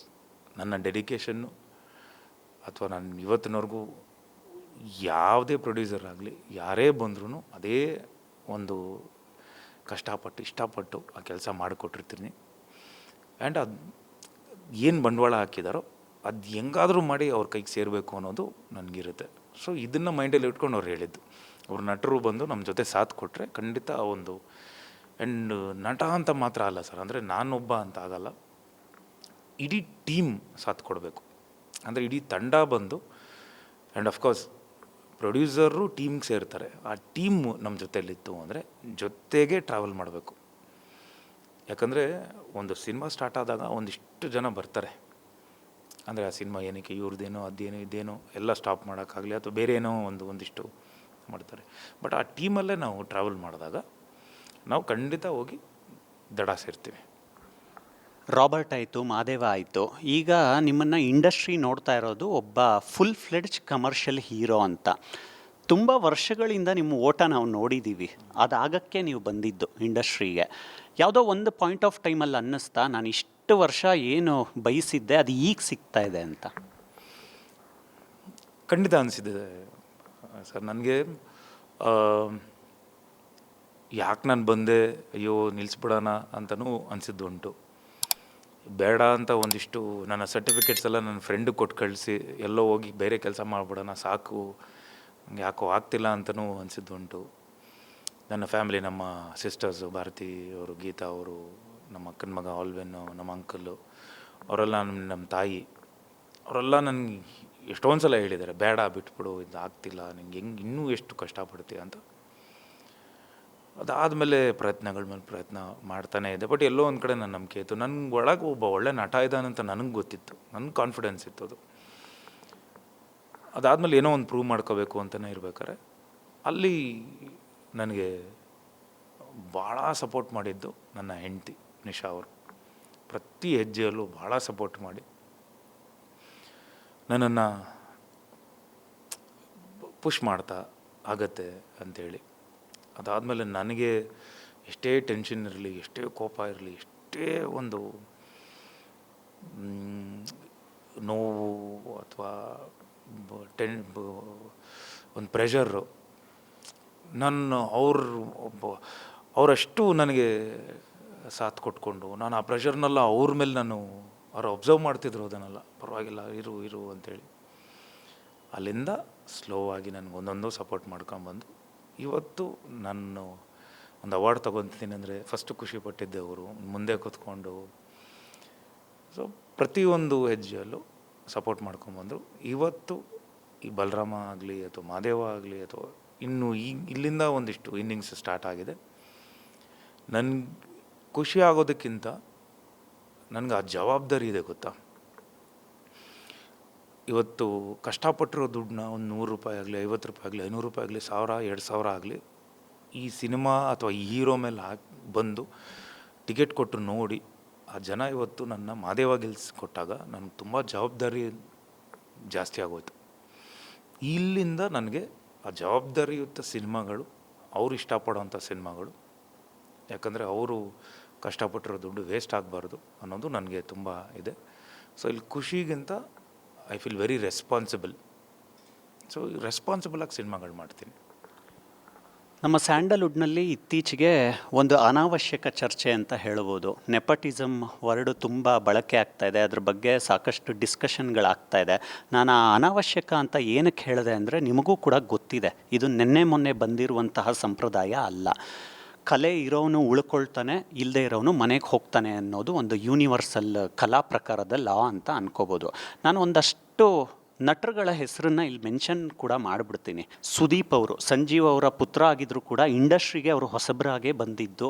ನನ್ನ ಡೆಡಿಕೇಶನ್ನು ಅಥವಾ ನಾನು ಇವತ್ತಿನವರೆಗೂ ಯಾವುದೇ ಪ್ರೊಡ್ಯೂಸರ್ ಆಗಲಿ ಯಾರೇ ಬಂದ್ರೂ ಅದೇ ಒಂದು ಕಷ್ಟಪಟ್ಟು ಇಷ್ಟಪಟ್ಟು ಆ ಕೆಲಸ ಮಾಡಿಕೊಟ್ಟಿರ್ತೀನಿ. ಆ್ಯಂಡ್ ಅದು ಏನು ಬಂಡವಾಳ ಹಾಕಿದಾರೋ ಅದು ಹೆಂಗಾದರೂ ಮಾಡಿ ಅವ್ರ ಕೈಗೆ ಸೇರಬೇಕು ಅನ್ನೋದು ನನಗಿರುತ್ತೆ. ಸೊ ಇದನ್ನು ಮೈಂಡಲ್ಲಿ ಇಟ್ಕೊಂಡು ಅವ್ರು ಹೇಳಿದ್ದು. ಅವ್ರು ನಟರು ಬಂದು ನಮ್ಮ ಜೊತೆ ಸಾಥ್ ಕೊಟ್ಟರೆ ಖಂಡಿತ ಆ ಒಂದು ಆ್ಯಂಡ್ ನಟ ಅಂತ ಮಾತ್ರ ಅಲ್ಲ ಸರ್, ಅಂದರೆ ನಾನೊಬ್ಬ ಅಂತ ಆಗಲ್ಲ, ಇಡೀ ಟೀಮ್ ಸಾಥ್ ಕೊಡಬೇಕು. ಅಂದರೆ ಇಡೀ ತಂಡ ಬಂದು ಆ್ಯಂಡ್ ಅಫ್ಕೋರ್ಸ್ ಪ್ರೊಡ್ಯೂಸರು ಟೀಮ್ಗೆ ಸೇರ್ತಾರೆ. ಆ ಟೀಮ್ ನಮ್ಮ ಜೊತೆಯಲ್ಲಿತ್ತು ಅಂದರೆ ಜೊತೆಗೆ ಟ್ರಾವೆಲ್ ಮಾಡಬೇಕು. ಯಾಕಂದರೆ ಒಂದು ಸಿನಿಮಾ ಸ್ಟಾರ್ಟ್ ಆದಾಗ ಒಂದಿಷ್ಟು ಜನ ಬರ್ತಾರೆ, ಅಂದರೆ ಆ ಸಿನಿಮಾ ಏನಕ್ಕೆ ಇವ್ರದ್ದೇನೋ ಅದೇನೋ ಇದೇನೋ ಎಲ್ಲ ಸ್ಟಾಪ್ ಮಾಡೋಕ್ಕಾಗಲಿ ಅಥವಾ ಬೇರೆ ಏನೋ ಒಂದಿಷ್ಟು ಮಾಡ್ತಾರೆ. ಬಟ್ ಆ ಟೀಮಲ್ಲೇ ನಾವು ಟ್ರಾವೆಲ್ ಮಾಡಿದಾಗ ನಾವು ಖಂಡಿತ ಹೋಗಿ ದಡ ಸೇರ್ತೀವಿ. ರಾಬರ್ಟ್ ಆಯಿತು, ಮಾದೇವ ಆಯಿತು, ಈಗ ನಿಮ್ಮನ್ನು ಇಂಡಸ್ಟ್ರಿ ನೋಡ್ತಾ ಇರೋದು ಒಬ್ಬ ಫುಲ್ ಫ್ಲೆಡ್ಜ್ ಕಮರ್ಷಿಯಲ್ ಹೀರೋ ಅಂತ. ತುಂಬ ವರ್ಷಗಳಿಂದ ನಿಮ್ಮ ಓಟ ನಾವು ನೋಡಿದ್ದೀವಿ. ಅದಾಗಕ್ಕೆ ನೀವು ಬಂದಿದ್ದು ಇಂಡಸ್ಟ್ರಿಗೆ. ಯಾವುದೋ ಒಂದು ಪಾಯಿಂಟ್ ಆಫ್ ಟೈಮಲ್ಲಿ ಅನ್ನಿಸ್ತಾ ನಾನು ಇಷ್ಟು ವರ್ಷ ಏನು ಬಯಸಿದ್ದೆ ಅದು ಈಗ ಸಿಗ್ತಾ ಇದೆ ಅಂತ? ಖಂಡಿತ ಅನಿಸಿದೆ ಸರ್ ನನಗೆ. ಯಾಕೆ ನಾನು ಬಂದೆ, ಅಯ್ಯೋ ನಿಲ್ಲಿಸ್ಬಿಡೋಣ ಅಂತಲೂ ಅನಿಸಿದ್ದು ಉಂಟು. ಬೇಡ ಅಂತ ಒಂದಿಷ್ಟು ನನ್ನ ಸರ್ಟಿಫಿಕೇಟ್ಸ್ ಎಲ್ಲ ನನ್ನ ಫ್ರೆಂಡಿಗೆ ಕೊಟ್ಟು ಕಳಿಸಿ ಎಲ್ಲೋ ಹೋಗಿ ಬೇರೆ ಕೆಲಸ ಮಾಡಿಬಿಡೋಣ ಸಾಕು, ಯಾಕೋ ಆಗ್ತಿಲ್ಲ ಅಂತಲೂ ಅನಿಸಿದ್ದು ಉಂಟು. ನನ್ನ ಫ್ಯಾಮಿಲಿ, ನಮ್ಮ ಸಿಸ್ಟರ್ಸು ಭಾರತಿ ಅವರು, ಗೀತಾ ಅವರು, ನಮ್ಮ ಅಕ್ಕನ ಮಗ ಆಲ್ವೆನ್ನು, ನಮ್ಮ ಅಂಕಲ್ಲು ಅವರೆಲ್ಲ, ನಮ್ಮ ತಾಯಿ ಅವರೆಲ್ಲ ನನಗೆ ಎಷ್ಟೊಂದು ಸಲ ಹೇಳಿದ್ದಾರೆ, ಬೇಡ ಬಿಟ್ಬಿಡು, ಇದು ಆಗ್ತಿಲ್ಲ, ನಿಂಗೆ ಹೆಂಗೆ ಇನ್ನೂ ಎಷ್ಟು ಕಷ್ಟಪಡ್ತೀಯ ಅಂತ. ಅದಾದಮೇಲೆ ಪ್ರಯತ್ನಗಳ ಮೇಲೆ ಪ್ರಯತ್ನ ಮಾಡ್ತಾನೇ ಇದೆ. ಬಟ್ ಎಲ್ಲೋ ಒಂದು ಕಡೆ ನನ್ನ ನಂಬಿಕೆ ಇತ್ತು, ನನಗೆ ಒಳಗೆ ಒಬ್ಬ ಒಳ್ಳೆ ನಟ ಇದ್ದಾನಂತ ನನಗೆ ಗೊತ್ತಿತ್ತು, ನನಗೆ ಕಾನ್ಫಿಡೆನ್ಸ್ ಇತ್ತು ಅದು. ಅದಾದಮೇಲೆ ಏನೋ ಒಂದು ಪ್ರೂವ್ ಮಾಡ್ಕೋಬೇಕು ಅಂತಲೇ ಇರ್ಬೇಕಾರೆ ಅಲ್ಲಿ ನನಗೆ ಭಾಳ ಸಪೋರ್ಟ್ ಮಾಡಿದ್ದು ನನ್ನ ಹೆಂಡತಿ ನಿಶಾ ಅವರು. ಪ್ರತಿ ಹೆಜ್ಜೆಯಲ್ಲೂ ಭಾಳ ಸಪೋರ್ಟ್ ಮಾಡಿ ನನ್ನನ್ನು ಪುಷ್ ಮಾಡ್ತಾ ಆಗತ್ತೆ ಅಂಥೇಳಿ. ಅದಾದಮೇಲೆ ನನಗೆ ಎಷ್ಟೇ ಟೆನ್ಷನ್ ಇರಲಿ, ಎಷ್ಟೇ ಕೋಪ ಇರಲಿ, ಎಷ್ಟೇ ಒಂದು ನೋವು ಅಥವಾ ಒಂದು ಪ್ರೆಷರು, ನಾನು ಅವರಷ್ಟು ನನಗೆ ಸಾಥ್ ಕೊಟ್ಕೊಂಡು ನಾನು ಆ ಪ್ರೆಷರ್ನೆಲ್ಲ ಅವ್ರ ಮೇಲೆ ಅವ್ರು ಅಬ್ಸರ್ವ್ ಮಾಡ್ತಿದ್ರು ಅದನ್ನೆಲ್ಲ, ಪರವಾಗಿಲ್ಲ ಇರು ಅಂಥೇಳಿ. ಅಲ್ಲಿಂದ ಸ್ಲೋ ಆಗಿ ನನಗೆ ಒಂದೊಂದು ಸಪೋರ್ಟ್ ಮಾಡ್ಕೊಂಬಂದು ಇವತ್ತು ನಾನು ಒಂದು ಅವಾರ್ಡ್ ತೊಗೊತೀನಿ ಅಂದರೆ ಫಸ್ಟು ಖುಷಿ ಪಟ್ಟಿದ್ದೆ ಅವರು ಮುಂದೆ ಕೂತ್ಕೊಂಡು. ಸೊ ಪ್ರತಿಯೊಂದು ಹೆಜ್ಜೆಯಲ್ಲೂ ಸಪೋರ್ಟ್ ಮಾಡ್ಕೊಂಬಂದರು. ಇವತ್ತು ಈ ಬಲರಾಮ ಆಗಲಿ ಅಥವಾ ಮಾದೇವ ಆಗಲಿ ಅಥವಾ ಇನ್ನು ಇಲ್ಲಿಂದ ಒಂದಿಷ್ಟು ಇನ್ನಿಂಗ್ಸ್ ಸ್ಟಾರ್ಟ್ ಆಗಿದೆ. ನನಗೆ ಖುಷಿ ಆಗೋದಕ್ಕಿಂತ ನನಗೆ ಆ ಜವಾಬ್ದಾರಿ ಇದೆ ಗೊತ್ತಾ. ಇವತ್ತು ಕಷ್ಟಪಟ್ಟಿರೋ ದುಡ್ಡನ್ನ ಒಂದು 100 ರೂಪಾಯಿ ಆಗಲಿ, 50 ರೂಪಾಯಿ ಆಗಲಿ, 500 ರೂಪಾಯಿ ಆಗಲಿ, 1000, 2000 ಆಗಲಿ ಈ ಸಿನಿಮಾ ಅಥವಾ ಈ ಹೀರೋ ಮೇಲೆ ಬಂದು ಟಿಕೆಟ್ ಕೊಟ್ಟು ನೋಡಿ ಆ ಜನ ಇವತ್ತು ನನ್ನ ಮಾದೇವ ಗೆಲ್ಲಿಸ್ಕೊಟ್ಟಾಗ ನನಗೆ ತುಂಬ ಜವಾಬ್ದಾರಿ ಜಾಸ್ತಿ ಆಗೋಯ್ತು. ಇಲ್ಲಿಂದ ನನಗೆ ಆ ಜವಾಬ್ದಾರಿಯುತ ಸಿನಿಮಾಗಳು, ಅವರು ಇಷ್ಟಪಡೋವಂಥ ಸಿನಿಮಾಗಳು, ಯಾಕಂದರೆ ಅವರು ಕಷ್ಟಪಟ್ಟಿರೋ ದುಡ್ಡು ವೇಸ್ಟ್ ಆಗಬಾರ್ದು ಅನ್ನೋದು ನನಗೆ ತುಂಬ ಇದೆ. ಸೊ ಇಲ್ಲಿ ಖುಷಿಗಿಂತ I feel very responsible. So ರೆಸ್ಪಾನ್ಸಿಬಲಾಗಿ ಸಿನಿಮಾಗಳು ಮಾಡ್ತೀನಿ. ನಮ್ಮ ಸ್ಯಾಂಡಲ್ವುಡ್ನಲ್ಲಿ ಇತ್ತೀಚೆಗೆ ಒಂದು ಅನಾವಶ್ಯಕ ಚರ್ಚೆ ಅಂತ ಹೇಳ್ಬೋದು. ನೆಪಟಿಸಮ್ ವರ್ಡು ತುಂಬ ಬಳಕೆ ಆಗ್ತಾ ಇದೆ, ಅದ್ರ ಬಗ್ಗೆ ಸಾಕಷ್ಟು ಡಿಸ್ಕಷನ್ಗಳಾಗ್ತಾ ಇದೆ. ನಾನು ಅನಾವಶ್ಯಕ ಅಂತ ಏನಕ್ಕೆ ಹೇಳಿದೆ ಅಂದರೆ, ನಿಮಗೂ ಕೂಡ ಗೊತ್ತಿದೆ ಇದು ನಿನ್ನೆ ಮೊನ್ನೆ ಬಂದಿರುವಂತಹ ಸಂಪ್ರದಾಯ ಅಲ್ಲ. ಕಲೆ ಇರೋನು ಉಳ್ಕೊಳ್ತಾನೆ, ಇಲ್ಲದೆ ಇರೋನು ಮನೆಗೆ ಹೋಗ್ತಾನೆ ಅನ್ನೋದು ಒಂದು ಯೂನಿವರ್ಸಲ್ ಕಲಾ ಪ್ರಕಾರದ ಲಾ ಅಂತ ಅನ್ಕೋಬೋದು. ನಾನು ಒಂದಷ್ಟು ನಟರುಗಳ ಹೆಸರನ್ನ ಇಲ್ಲಿ ಮೆನ್ಷನ್ ಕೂಡ ಮಾಡಿಬಿಡ್ತೀನಿ. ಸುದೀಪ್ ಅವರು, ಸಂಜೀವ್ ಅವರ ಪುತ್ರ ಆಗಿದ್ರು ಕೂಡ ಇಂಡಸ್ಟ್ರಿಗೆ ಅವರು ಹೊಸಬರಾಗೆ ಬಂದಿದ್ದು,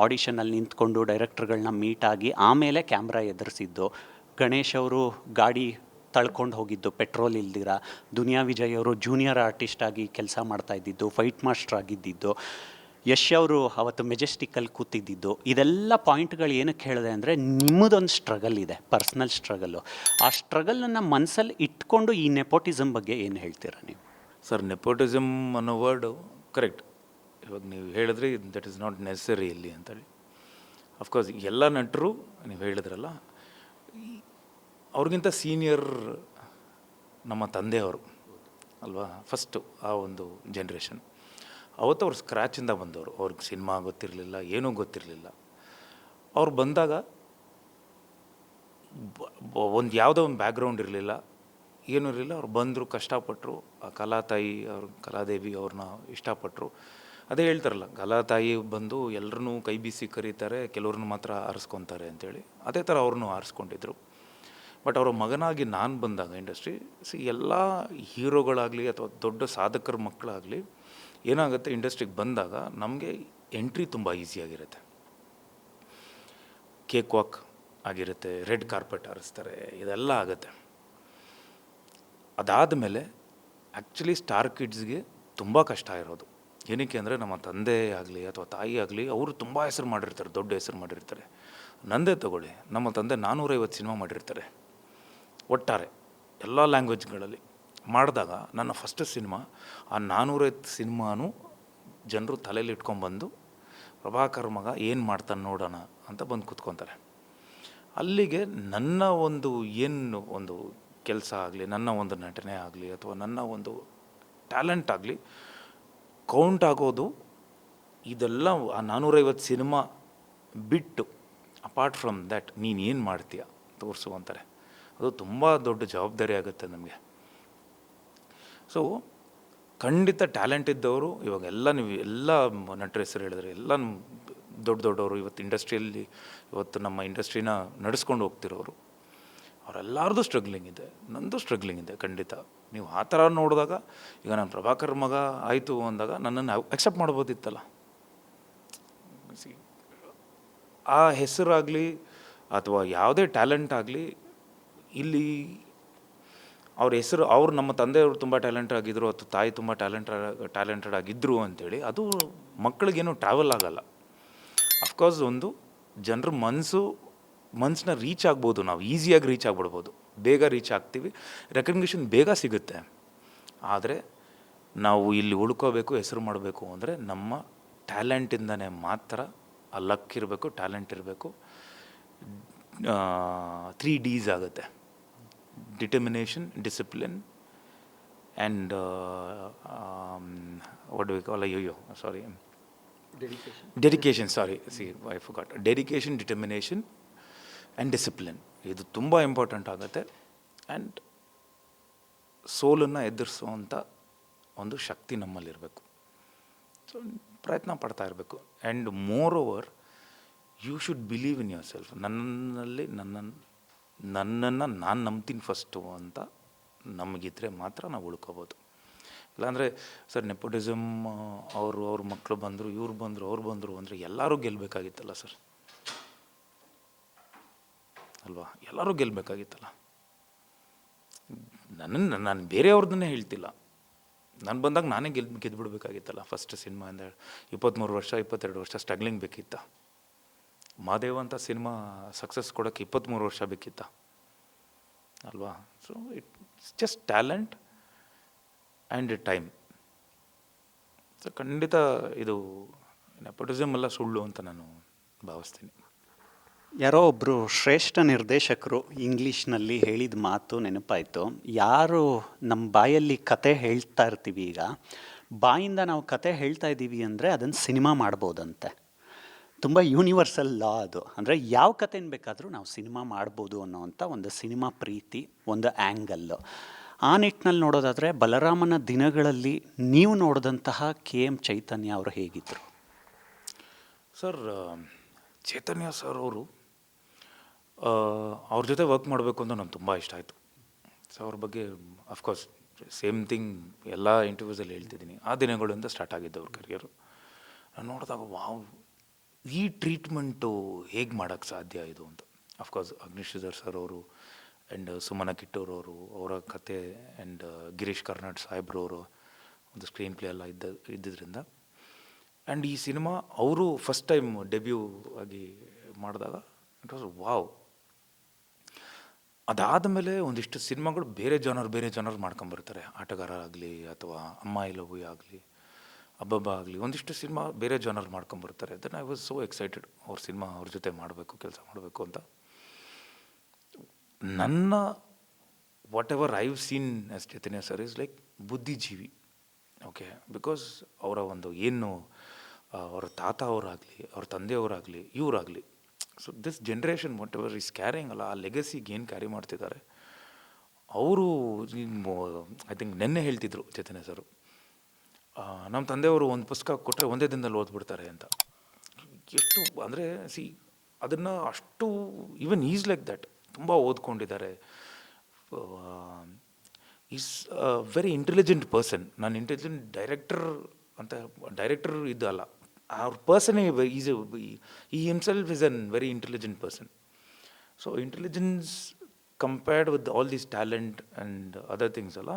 ಆಡಿಷನಲ್ಲಿ ನಿಂತ್ಕೊಂಡು ಡೈರೆಕ್ಟರ್ಗಳನ್ನ ಮೀಟ್ ಆಗಿ ಆಮೇಲೆ ಕ್ಯಾಮ್ರಾ ಎದುರಿಸಿದ್ದು. ಗಣೇಶ್ ಅವರು ಗಾಡಿ ತಳ್ಕೊಂಡು ಹೋಗಿದ್ದು ಪೆಟ್ರೋಲ್ ಇಲ್ದಿರ. ದುನಿಯಾ ವಿಜಯ್ ಅವರು ಜೂನಿಯರ್ ಆರ್ಟಿಸ್ಟ್ ಆಗಿ ಕೆಲಸ ಮಾಡ್ತಾ ಇದ್ದಿದ್ದು, ಫೈಟ್ ಮಾಸ್ಟರ್ ಆಗಿದ್ದಿದ್ದು. ಯಶ್ ಅವರು ಅವತ್ತು ಮೆಜೆಸ್ಟಿಕ್ಕಲ್ಲಿ ಕೂತಿದ್ದಿದ್ದು. ಇದೆಲ್ಲ ಪಾಯಿಂಟ್ಗಳು ಏನಕ್ಕೆ ಹೇಳಿದೆ ಅಂದರೆ, ನಿಮ್ಮದೊಂದು ಸ್ಟ್ರಗಲ್ ಇದೆ, ಪರ್ಸ್ನಲ್ ಸ್ಟ್ರಗಲ್ಲು. ಆ ಸ್ಟ್ರಗಲನ್ನು ಮನಸ್ಸಲ್ಲಿ ಇಟ್ಕೊಂಡು ಈ ನೆಪೋಟಿಸಮ್ ಬಗ್ಗೆ ಏನು ಹೇಳ್ತೀರಾ ನೀವು? ಸರ್, ನೆಪೋಟಿಸಮ್ ಅನ್ನೋ ವರ್ಡು ಕರೆಕ್ಟ್. ಇವಾಗ ನೀವು ಹೇಳಿದ್ರಿ ದಟ್ ಈಸ್ ನಾಟ್ ನೆಸಸರಿ ಇಲ್ಲಿ ಅಂತೇಳಿ. ಅಫ್ಕೋರ್ಸ್ ಎಲ್ಲ ನಟರು ನೀವು ಹೇಳಿದ್ರಲ್ಲ, ಅವ್ರಿಗಿಂತ ಸೀನಿಯರ್ ನಮ್ಮ ತಂದೆಯವರು ಅಲ್ವಾ, ಫಸ್ಟು ಆ ಒಂದು ಜನ್ರೇಷನ್. ಅವತ್ತು ಅವ್ರು ಸ್ಕ್ರ್ಯಾಚಿಂದ ಬಂದವರು, ಅವ್ರಿಗೆ ಸಿನಿಮಾ ಗೊತ್ತಿರಲಿಲ್ಲ, ಏನೂ ಗೊತ್ತಿರಲಿಲ್ಲ. ಅವ್ರು ಬಂದಾಗ ಒಂದು ಯಾವುದೋ ಒಂದು ಬ್ಯಾಕ್ಗ್ರೌಂಡ್ ಇರಲಿಲ್ಲ, ಏನೂ ಇರಲಿಲ್ಲ. ಅವ್ರು ಬಂದರು, ಕಷ್ಟಪಟ್ಟರು. ಆ ಕಲಾತಾಯಿ ಅವ್ರ ಕಲಾದೇವಿ ಅವ್ರನ್ನ ಇಷ್ಟಪಟ್ಟರು. ಅದೇ ಹೇಳ್ತಾರಲ್ಲ, ಕಲಾತಾಯಿ ಬಂದು ಎಲ್ಲರನ್ನೂ ಕೈ ಬೀಸಿ ಕರೀತಾರೆ, ಕೆಲವ್ರನ್ನ ಮಾತ್ರ ಆರಿಸ್ಕೊತಾರೆ ಅಂತೇಳಿ. ಅದೇ ಥರ ಅವ್ರನ್ನೂ ಆರಿಸ್ಕೊಂಡಿದ್ರು. ಬಟ್ ಅವರ ಮಗನಾಗಿ ನಾನು ಬಂದಾಗ ಇಂಡಸ್ಟ್ರಿ ಎಲ್ಲ ಹೀರೋಗಳಾಗಲಿ ಅಥವಾ ದೊಡ್ಡ ಸಾಧಕರ ಮಕ್ಕಳಾಗಲಿ ಏನಾಗುತ್ತೆ, ಇಂಡಸ್ಟ್ರಿಗೆ ಬಂದಾಗ ನಮಗೆ ಎಂಟ್ರಿ ತುಂಬ ಈಸಿಯಾಗಿರುತ್ತೆ. ಕೇಕ್ ವಾಕ್ ಆಗಿರುತ್ತೆ, ರೆಡ್ ಕಾರ್ಪೆಟ್ ಆರಿಸ್ತಾರೆ, ಇದೆಲ್ಲ ಆಗುತ್ತೆ. ಅದಾದಮೇಲೆ ಆ್ಯಕ್ಚುಲಿ ಸ್ಟಾರ್ ಕಿಡ್ಸ್ಗೆ ತುಂಬ ಕಷ್ಟ ಇರೋದು. ಏನಕ್ಕೆ ಅಂದರೆ, ನಮ್ಮ ತಂದೆ ಆಗಲಿ ಅಥವಾ ತಾಯಿ ಆಗಲಿ ಅವರು ತುಂಬ ಹೆಸರು ಮಾಡಿರ್ತಾರೆ, ದೊಡ್ಡ ಹೆಸರು ಮಾಡಿರ್ತಾರೆ. ನಂದೇ ತಗೊಳ್ಳಿ, ನಮ್ಮ ತಂದೆ 450 ಸಿನಿಮಾ ಮಾಡಿರ್ತಾರೆ ಒಟ್ಟಾರೆ ಎಲ್ಲ ಲ್ಯಾಂಗ್ವೇಜ್ಗಳಲ್ಲಿ. ಮಾಡಿದಾಗ ನನ್ನ ಫಸ್ಟ್ ಸಿನಿಮಾ, ಆ 450 ಸಿನಿಮಾನು ಜನರು ತಲೆಯಲ್ಲಿ ಇಟ್ಕೊಂಡ್ಬಂದು ಪ್ರಭಾಕರ್ ಮಗ ಏನು ಮಾಡ್ತಾನೆ ನೋಡೋಣ ಅಂತ ಬಂದು ಕೂತ್ಕೊತಾರೆ. ಅಲ್ಲಿಗೆ ನನ್ನ ಒಂದು ಏನು ಒಂದು ಕೆಲಸ ಆಗಲಿ, ನನ್ನ ಒಂದು ನಟನೆ ಆಗಲಿ ಅಥವಾ ನನ್ನ ಒಂದು ಟ್ಯಾಲೆಂಟ್ ಆಗಲಿ ಕೌಂಟ್ ಆಗೋದು ಇದೆಲ್ಲ ಆ 450 ಸಿನಿಮಾ ಬಿಟ್ಟು ಅಪಾರ್ಟ್ ಫ್ರಮ್ ದ್ಯಾಟ್ ನೀನು ಏನು ಮಾಡ್ತೀಯ ತೋರಿಸು ಅಂತಾರೆ. ಅದು ತುಂಬ ದೊಡ್ಡ ಜವಾಬ್ದಾರಿ ಆಗುತ್ತೆ ನಮಗೆ. ಸೊ ಖಂಡಿತ ಟ್ಯಾಲೆಂಟ್ ಇದ್ದವರು ಇವಾಗ ಎಲ್ಲ ನೀವು ಎಲ್ಲ ನಟರ ಹೆಸರು ಹೇಳಿದ್ರೆ ಎಲ್ಲ ದೊಡ್ಡವರು ಇವತ್ತು ಇಂಡಸ್ಟ್ರಿಯಲ್ಲಿ ಇವತ್ತು ನಮ್ಮ ಇಂಡಸ್ಟ್ರಿನ ನಡೆಸ್ಕೊಂಡು ಹೋಗ್ತಿರೋರು, ಅವರೆಲ್ಲರದು ಸ್ಟ್ರಗ್ಲಿಂಗ್ ಇದೆ, ನಂದು ಸ್ಟ್ರಗ್ಲಿಂಗ್ ಇದೆ ಖಂಡಿತ. ನೀವು ಆ ಥರ ನೋಡಿದಾಗ, ಈಗ ನಾನು ಪ್ರಭಾಕರ್ ಮಗ ಆಯಿತು ಅಂದಾಗ ನನ್ನನ್ನು ಅಕ್ಸೆಪ್ಟ್ ಮಾಡ್ಬೋದಿತ್ತಲ್ಲ. ಆ ಹೆಸರಾಗಲಿ ಅಥವಾ ಯಾವುದೇ ಟ್ಯಾಲೆಂಟ್ ಆಗಲಿ, ಇಲ್ಲಿ ಅವ್ರ ಹೆಸರು, ಅವ್ರು ನಮ್ಮ ತಂದೆಯವರು ತುಂಬ ಟ್ಯಾಲೆಂಟ್ ಆಗಿದ್ದರು ಅಥವಾ ತಾಯಿ ತುಂಬ ಟ್ಯಾಲೆಂಟೆಡ್ ಆಗಿದ್ದರು ಅಂಥೇಳಿ ಅದು ಮಕ್ಕಳಿಗೇನು ಟ್ರಾವೆಲ್ ಆಗಲ್ಲ. ಅಫ್ಕೋರ್ಸ್ ಒಂದು ಜನರ ಮನಸ್ಸನ್ನ ರೀಚ್ ಆಗ್ಬೋದು, ನಾವು ಈಸಿಯಾಗಿ ರೀಚ್ ಆಗ್ಬಿಡ್ಬೋದು, ಬೇಗ ರೀಚ್ ಆಗ್ತೀವಿ, ರೆಕಗ್ನಿಷನ್ ಬೇಗ ಸಿಗುತ್ತೆ. ಆದರೆ ನಾವು ಇಲ್ಲಿ ಉಳ್ಕೋಬೇಕು, ಹೆಸರು ಮಾಡಬೇಕು ಅಂದರೆ ನಮ್ಮ ಟ್ಯಾಲೆಂಟಿಂದನೇ ಮಾತ್ರ. ಆ ಲಕ್ ಇರಬೇಕು, ಟ್ಯಾಲೆಂಟ್ ಇರಬೇಕು, 3 Ds ಆಗುತ್ತೆ: determination, discipline and what do we call, sorry, dedication. Sorry, I forgot. Dedication, determination and discipline, ಇದು ತುಂಬ ಇಂಪಾರ್ಟೆಂಟ್ ಆಗುತ್ತೆ. ಆ್ಯಂಡ್ ಸೋಲನ್ನು ಎದುರಿಸುವಂಥ ಒಂದು ಶಕ್ತಿ ನಮ್ಮಲ್ಲಿರಬೇಕು. ಸೊ ಪ್ರಯತ್ನ ಪಡ್ತಾ ಇರಬೇಕು. And moreover you should believe in yourself. ನನ್ನನ್ನು ನಾನು ನಂಬ್ತೀನಿ ಫಸ್ಟು ಅಂತ ನಮಗಿದ್ರೆ ಮಾತ್ರ ನಾವು ಉಳ್ಕೋಬೋದು. ಇಲ್ಲಾಂದರೆ ಸರ್ ನೆಪೋಟಿಸಮ್, ಅವ್ರ ಮಕ್ಕಳು ಬಂದರು, ಇವ್ರು ಬಂದರು ಅಂದರೆ ಎಲ್ಲರೂ ಗೆಲ್ಲಬೇಕಾಗಿತ್ತಲ್ಲ ಸರ್, ಅಲ್ವಾ? ಎಲ್ಲರೂ ಗೆಲ್ಲಬೇಕಾಗಿತ್ತಲ್ಲ. ನಾನು ಬೇರೆಯವ್ರದನ್ನೇ ಹೇಳ್ತಿಲ್ಲ, ನಾನು ಬಂದಾಗ ನಾನೇ ಗೆದ್ದುಬಿಡ್ಬೇಕಾಗಿತ್ತಲ್ಲ. ಫಸ್ಟ್ ಸಿನಿಮಾಯಿಂದ 23 ವರ್ಷ 22 ವರ್ಷ ಸ್ಟ್ರಗ್ಲಿಂಗ್ ಬೇಕಿತ್ತ? ಮಾದೇವ ಅಂತ ಸಿನಿಮಾ ಸಕ್ಸಸ್ ಕೊಡೋಕ್ಕೆ 23 ವರ್ಷ ಬೇಕಿತ್ತ, ಅಲ್ವಾ? So it's just talent and time. So ಖಂಡಿತ ಇದು ನೆಪೋಟಿಸಮ್ ಎಲ್ಲ ಸುಳ್ಳು ಅಂತ ನಾನು ಭಾವಿಸ್ತೀನಿ. ಯಾರೋ ಒಬ್ಬರು ಶ್ರೇಷ್ಠ ನಿರ್ದೇಶಕರು ಇಂಗ್ಲೀಷ್ನಲ್ಲಿ ಹೇಳಿದ ಮಾತು ನೆನಪಾಯಿತು. ಯಾರು ನಮ್ಮ ಬಾಯಲ್ಲಿ ಕತೆ ಹೇಳ್ತಾ ಇರ್ತೀವಿ, ಈಗ ಬಾಯಿಂದ ನಾವು ಕತೆ ಹೇಳ್ತಾ ಇದ್ದೀವಿ ಅಂದರೆ ಅದನ್ನು ಸಿನಿಮಾ ಮಾಡ್ಬೋದಂತೆ. ತುಂಬ ಯೂನಿವರ್ಸಲ್ ಲಾ ಅದು. ಅಂದರೆ ಯಾವ ಕಥೆನ ಬೇಕಾದರೂ ನಾವು ಸಿನಿಮಾ ಮಾಡ್ಬೋದು ಅನ್ನೋವಂಥ ಒಂದು ಸಿನಿಮಾ ಪ್ರೀತಿ, ಒಂದು ಆ್ಯಂಗಲ್ಲು. ಆ ನಿಟ್ಟಿನಲ್ಲಿ ನೋಡೋದಾದರೆ ಬಲರಾಮನ ದಿನಗಳಲ್ಲಿ ನೀವು ನೋಡಿದಂತಹ KM ಚೈತನ್ಯ ಅವರು ಹೇಗಿದ್ದರು? ಸರ್, ಚೈತನ್ಯ ಸರ್ ಅವರು, ಅವ್ರ ಜೊತೆ ವರ್ಕ್ ಮಾಡಬೇಕು ಅಂತ ನನಗೆ ತುಂಬ ಇಷ್ಟ ಆಯಿತು. ಸೊ ಅವ್ರ ಬಗ್ಗೆ ಅಫ್ಕೋರ್ಸ್ ಸೇಮ್ ಥಿಂಗ್ ಎಲ್ಲ ಇಂಟರ್ವ್ಯೂಸಲ್ಲಿ ಹೇಳ್ತಿದ್ದೀನಿ. ಆ ದಿನಗಳಿಂದ ಸ್ಟಾರ್ಟ್ ಆಗಿದ್ದು ಅವ್ರ ಕರಿಯರು. ನಾನು ನೋಡಿದಾಗ ವಾವ್, ಈ ಟ್ರೀಟ್ಮೆಂಟು ಹೇಗೆ ಮಾಡೋಕ್ಕೆ ಸಾಧ್ಯ ಇದು ಅಂತ. ಅಫ್ಕೋರ್ಸ್ ಅಗ್ನಿಶ್ರೀಧರ್ ಸರ್ ಅವರು ಆ್ಯಂಡ್ ಸುಮನ ಕಿಟ್ಟೂರವರು ಅವರ ಕತೆ ಆ್ಯಂಡ್ ಗಿರೀಶ್ ಕರ್ನಾಡ್ ಸಾಹೇಬ್ರವರು ಒಂದು ಸ್ಕ್ರೀನ್ ಪ್ಲೇ ಎಲ್ಲ ಇದ್ದಿದ್ದರಿಂದ ಆ್ಯಂಡ್ ಈ ಸಿನಿಮಾ ಅವರು ಫಸ್ಟ್ ಟೈಮ್ ಡೆಬ್ಯೂ ಆಗಿ ಮಾಡಿದಾಗ ಇಟ್ ವಾಸ್ ವಾವ್. ಅದಾದಮೇಲೆ ಒಂದಿಷ್ಟು ಸಿನಿಮಾಗಳು ಬೇರೆ ಜನರು ಮಾಡ್ಕೊಂಬರ್ತಾರೆ. ಆಟಗಾರ ಆಗಲಿ ಅಥವಾ ಅಮ್ಮ ಇಲವು ಆಗಲಿ, ಅಬ್ಬಬ್ಬ ಆಗಲಿ, ಒಂದಿಷ್ಟು ಸಿನಿಮಾ ಬೇರೆ ಜನರು ಮಾಡ್ಕೊಂಬರ್ತಾರೆ. Then I was so excited ಅವ್ರ ಸಿನಿಮಾ ಅವ್ರ ಜೊತೆ ಮಾಡಬೇಕು, ಕೆಲಸ ಮಾಡಬೇಕು ಅಂತ. ನನ್ನ whatever I've seen as Chaitanya sir is like ಬುದ್ಧಿಜೀವಿ. ಓಕೆ, ಬಿಕಾಸ್ ಅವರ ಒಂದು ಏನು ಅವರ ತಾತ ಅವರಾಗಲಿ, ಅವ್ರ ತಂದೆಯವರಾಗಲಿ, ಇವರಾಗಲಿ, so this generation whatever is carrying ಅಲ್ಲ, ಆ ಲೆಗಸಿಗೆ ಏನು ಕ್ಯಾರಿ ಮಾಡ್ತಿದ್ದಾರೆ ಅವರು. ಐ ಥಿಂಕ್ ನೆನ್ನೆ ಹೇಳ್ತಿದ್ರು ಚೈತನ್ಯ ಸರು, ನಮ್ಮ ತಂದೆಯವರು ಒಂದು ಪುಸ್ತಕ ಕೊಟ್ಟರೆ ಒಂದೇ ದಿನದಲ್ಲಿ ಓದ್ಬಿಡ್ತಾರೆ ಅಂತ. ಎಷ್ಟು ಅಂದರೆ ಅದನ್ನು ಅಷ್ಟು ಈವನ್ ಈಸ್ ಲೈಕ್ ದಟ್, ತುಂಬ ಓದ್ಕೊಂಡಿದ್ದಾರೆ. Is a very intelligent person. ನಾನು ಇಂಟೆಲಿಜೆಂಟ್ ಡೈರೆಕ್ಟರ್ ಇದ್ದಲ್ಲ, our person he himself is a very intelligent person. So intelligence compared with all this talent and other things ಅಲ್ಲ,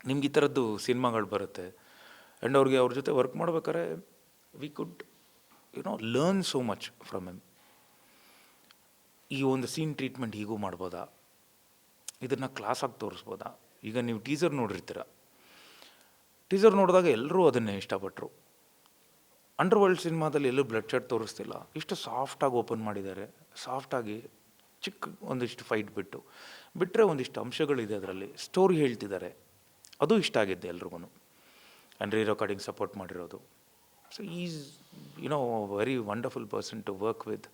ನಿಮ್ಗೆ ಈ ಥರದ್ದು ಸಿನಿಮಾಗಳು ಬರುತ್ತೆ ಆ್ಯಂಡ್ ಅವ್ರ ಜೊತೆ ವರ್ಕ್ ಮಾಡ್ಬೇಕಾದ್ರೆ we could learn so much from him. ಈ ಒಂದು ಸೀನ್ ಟ್ರೀಟ್ಮೆಂಟ್ ಹೀಗೂ ಮಾಡ್ಬೋದಾ, ಇದನ್ನು ಕ್ಲಾಸಾಗಿ ತೋರಿಸ್ಬೋದಾ. ಈಗ ನೀವು ಟೀಸರ್ ನೋಡಿರ್ತೀರ, ಟೀಸರ್ ನೋಡಿದಾಗ ಎಲ್ಲರೂ ಅದನ್ನೇ ಇಷ್ಟಪಟ್ಟರು. ಅಂಡರ್ ವರ್ಲ್ಡ್ ಸಿನಿಮಾದಲ್ಲಿ ಎಲ್ಲೂ ಬ್ಲಡ್ ಶೆಡ್ ತೋರಿಸ್ತಿಲ್ಲ, ಇಷ್ಟು ಸಾಫ್ಟಾಗಿ ಓಪನ್ ಮಾಡಿದ್ದಾರೆ. ಸಾಫ್ಟಾಗಿ ಚಿಕ್ಕ ಒಂದಿಷ್ಟು ಫೈಟ್ ಬಿಟ್ಟರೆ ಒಂದಿಷ್ಟು ಅಂಶಗಳಿದೆ ಅದರಲ್ಲಿ, ಸ್ಟೋರಿ ಹೇಳ್ತಿದ್ದಾರೆ. ಅದು ಇಷ್ಟ ಆಗಿದ್ದೆ ಎಲ್ರಿಗೂ. ಆ್ಯಂಡ್ ರೆಕಾರ್ಡಿಂಗ್ ಸಪೋರ್ಟ್ ಮಾಡಿರೋದು. So is very wonderful person to work with,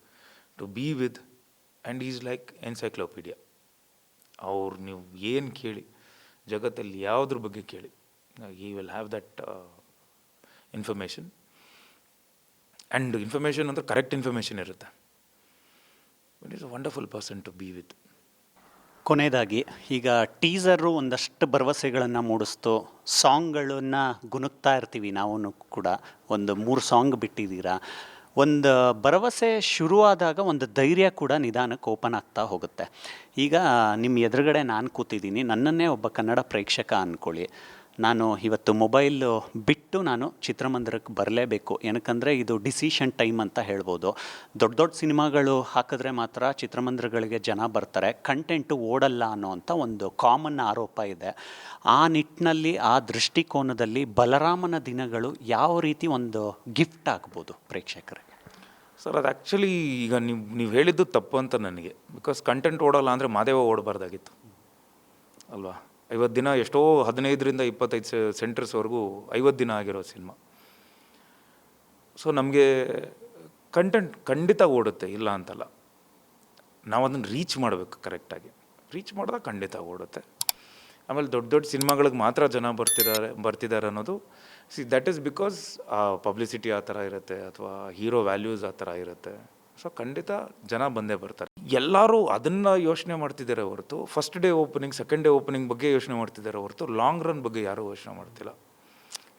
to be with, and is like encyclopedia. ಅವ್ರು ನೀವು ಏನು ಕೇಳಿ, ಜಗತ್ತಲ್ಲಿ ಯಾವುದ್ರ ಬಗ್ಗೆ ಕೇಳಿ, he will have that information. And information ಅಂದರೆ ಕರೆಕ್ಟ್ ಇನ್ಫಾರ್ಮೇಷನ್ ಇರುತ್ತೆ. It is a wonderful person to be with. ಕೊನೆಯದಾಗಿ, ಈಗ ಟೀಸರು ಒಂದಷ್ಟು ಭರವಸೆಗಳನ್ನು ಮೂಡಿಸ್ತು, ಸಾಂಗ್ಗಳನ್ನು ಗುನುಕ್ತಾ ಇರ್ತೀವಿ ನಾವು ಕೂಡ. ಒಂದು 3 ಸಾಂಗ್ ಬಿಟ್ಟಿದ್ದೀರಾ. ಒಂದು ಭರವಸೆ ಶುರುವಾದಾಗ ಒಂದು ಧೈರ್ಯ ಕೂಡ ನಿಧಾನಕ್ಕೆ ಓಪನ್ ಆಗ್ತಾ ಹೋಗುತ್ತೆ. ಈಗ ನಿಮ್ಮ ಎದುರುಗಡೆ ನಾನು ಕೂತಿದ್ದೀನಿ, ನನ್ನನ್ನೇ ಒಬ್ಬ ಕನ್ನಡ ಪ್ರೇಕ್ಷಕ ಅಂದ್ಕೊಳ್ಳಿ. ನಾನು ಇವತ್ತು ಮೊಬೈಲು ಬಿಟ್ಟು ನಾನು ಚಿತ್ರಮಂದಿರಕ್ಕೆ ಬರಲೇಬೇಕು. ಏನಕ್ಕಂದರೆ ಇದು ಡಿಸಿಷನ್ ಟೈಮ್ ಅಂತ ಹೇಳ್ಬೋದು. ದೊಡ್ಡ ಸಿನಿಮಾಗಳು ಹಾಕಿದ್ರೆ ಮಾತ್ರ ಚಿತ್ರಮಂದಿರಗಳಿಗೆ ಜನ ಬರ್ತಾರೆ, ಕಂಟೆಂಟು ಓಡಲ್ಲ ಅನ್ನೋವಂಥ ಒಂದು ಕಾಮನ್ ಆರೋಪ ಇದೆ. ಆ ನಿಟ್ಟಿನಲ್ಲಿ, ಆ ದೃಷ್ಟಿಕೋನದಲ್ಲಿ ಬಲರಾಮನ ದಿನಗಳು ಯಾವ ರೀತಿ ಒಂದು ಗಿಫ್ಟ್ ಆಗ್ಬೋದು ಪ್ರೇಕ್ಷಕರಿಗೆ? ಸರ್, ಅದು ಆ್ಯಕ್ಚುಲಿ ಈಗ ನೀವು ಹೇಳಿದ್ದು ತಪ್ಪು ಅಂತ ನನಗೆ. ಬಿಕಾಸ್ ಕಂಟೆಂಟ್ ಓಡಲ್ಲ ಅಂದರೆ ಮಾದೇವ ಓಡಬಾರ್ದಾಗಿತ್ತು ಅಲ್ವಾ. 50 ದಿನ, ಎಷ್ಟೋ 15ರಿಂದ 25 ಸೆಂಟರ್ಸ್ವರೆಗೂ 50 ದಿನ ಆಗಿರೋ ಸಿನಿಮಾ. ಸೊ ನಮಗೆ ಕಂಟೆಂಟ್ ಖಂಡಿತ ಓಡುತ್ತೆ, ಇಲ್ಲ ಅಂತಲ್ಲ. ನಾವು ಅದನ್ನು ರೀಚ್ ಮಾಡಬೇಕು ಕರೆಕ್ಟಾಗಿ. ರೀಚ್ ಮಾಡಿದಾಗ ಖಂಡಿತ ಓಡುತ್ತೆ. ಆಮೇಲೆ ದೊಡ್ಡ ಸಿನಿಮಾಗಳಿಗೆ ಮಾತ್ರ ಜನ ಬರ್ತಿದ್ದಾರೆ ಅನ್ನೋದು ದಟ್ ಈಸ್ ಬಿಕಾಸ್ ಪಬ್ಲಿಸಿಟಿ ಆ ಥರ ಇರುತ್ತೆ, ಅಥವಾ ಹೀರೋ ವ್ಯಾಲ್ಯೂಸ್ ಆ ಥರ ಇರುತ್ತೆ. ಸೊ ಖಂಡಿತ ಜನ ಬಂದೇ ಬರ್ತಾರೆ. ಎಲ್ಲರೂ ಅದನ್ನು ಯೋಚನೆ ಮಾಡ್ತಿದ್ದಾರೆ ಹೊರತು, first day opening, second day opening ಬಗ್ಗೆ ಯೋಚನೆ ಮಾಡ್ತಿದ್ದಾರೆ ಹೊರತು ಲಾಂಗ್ ರನ್ ಬಗ್ಗೆ ಯಾರೂ ಯೋಚನೆ ಮಾಡ್ತಿಲ್ಲ.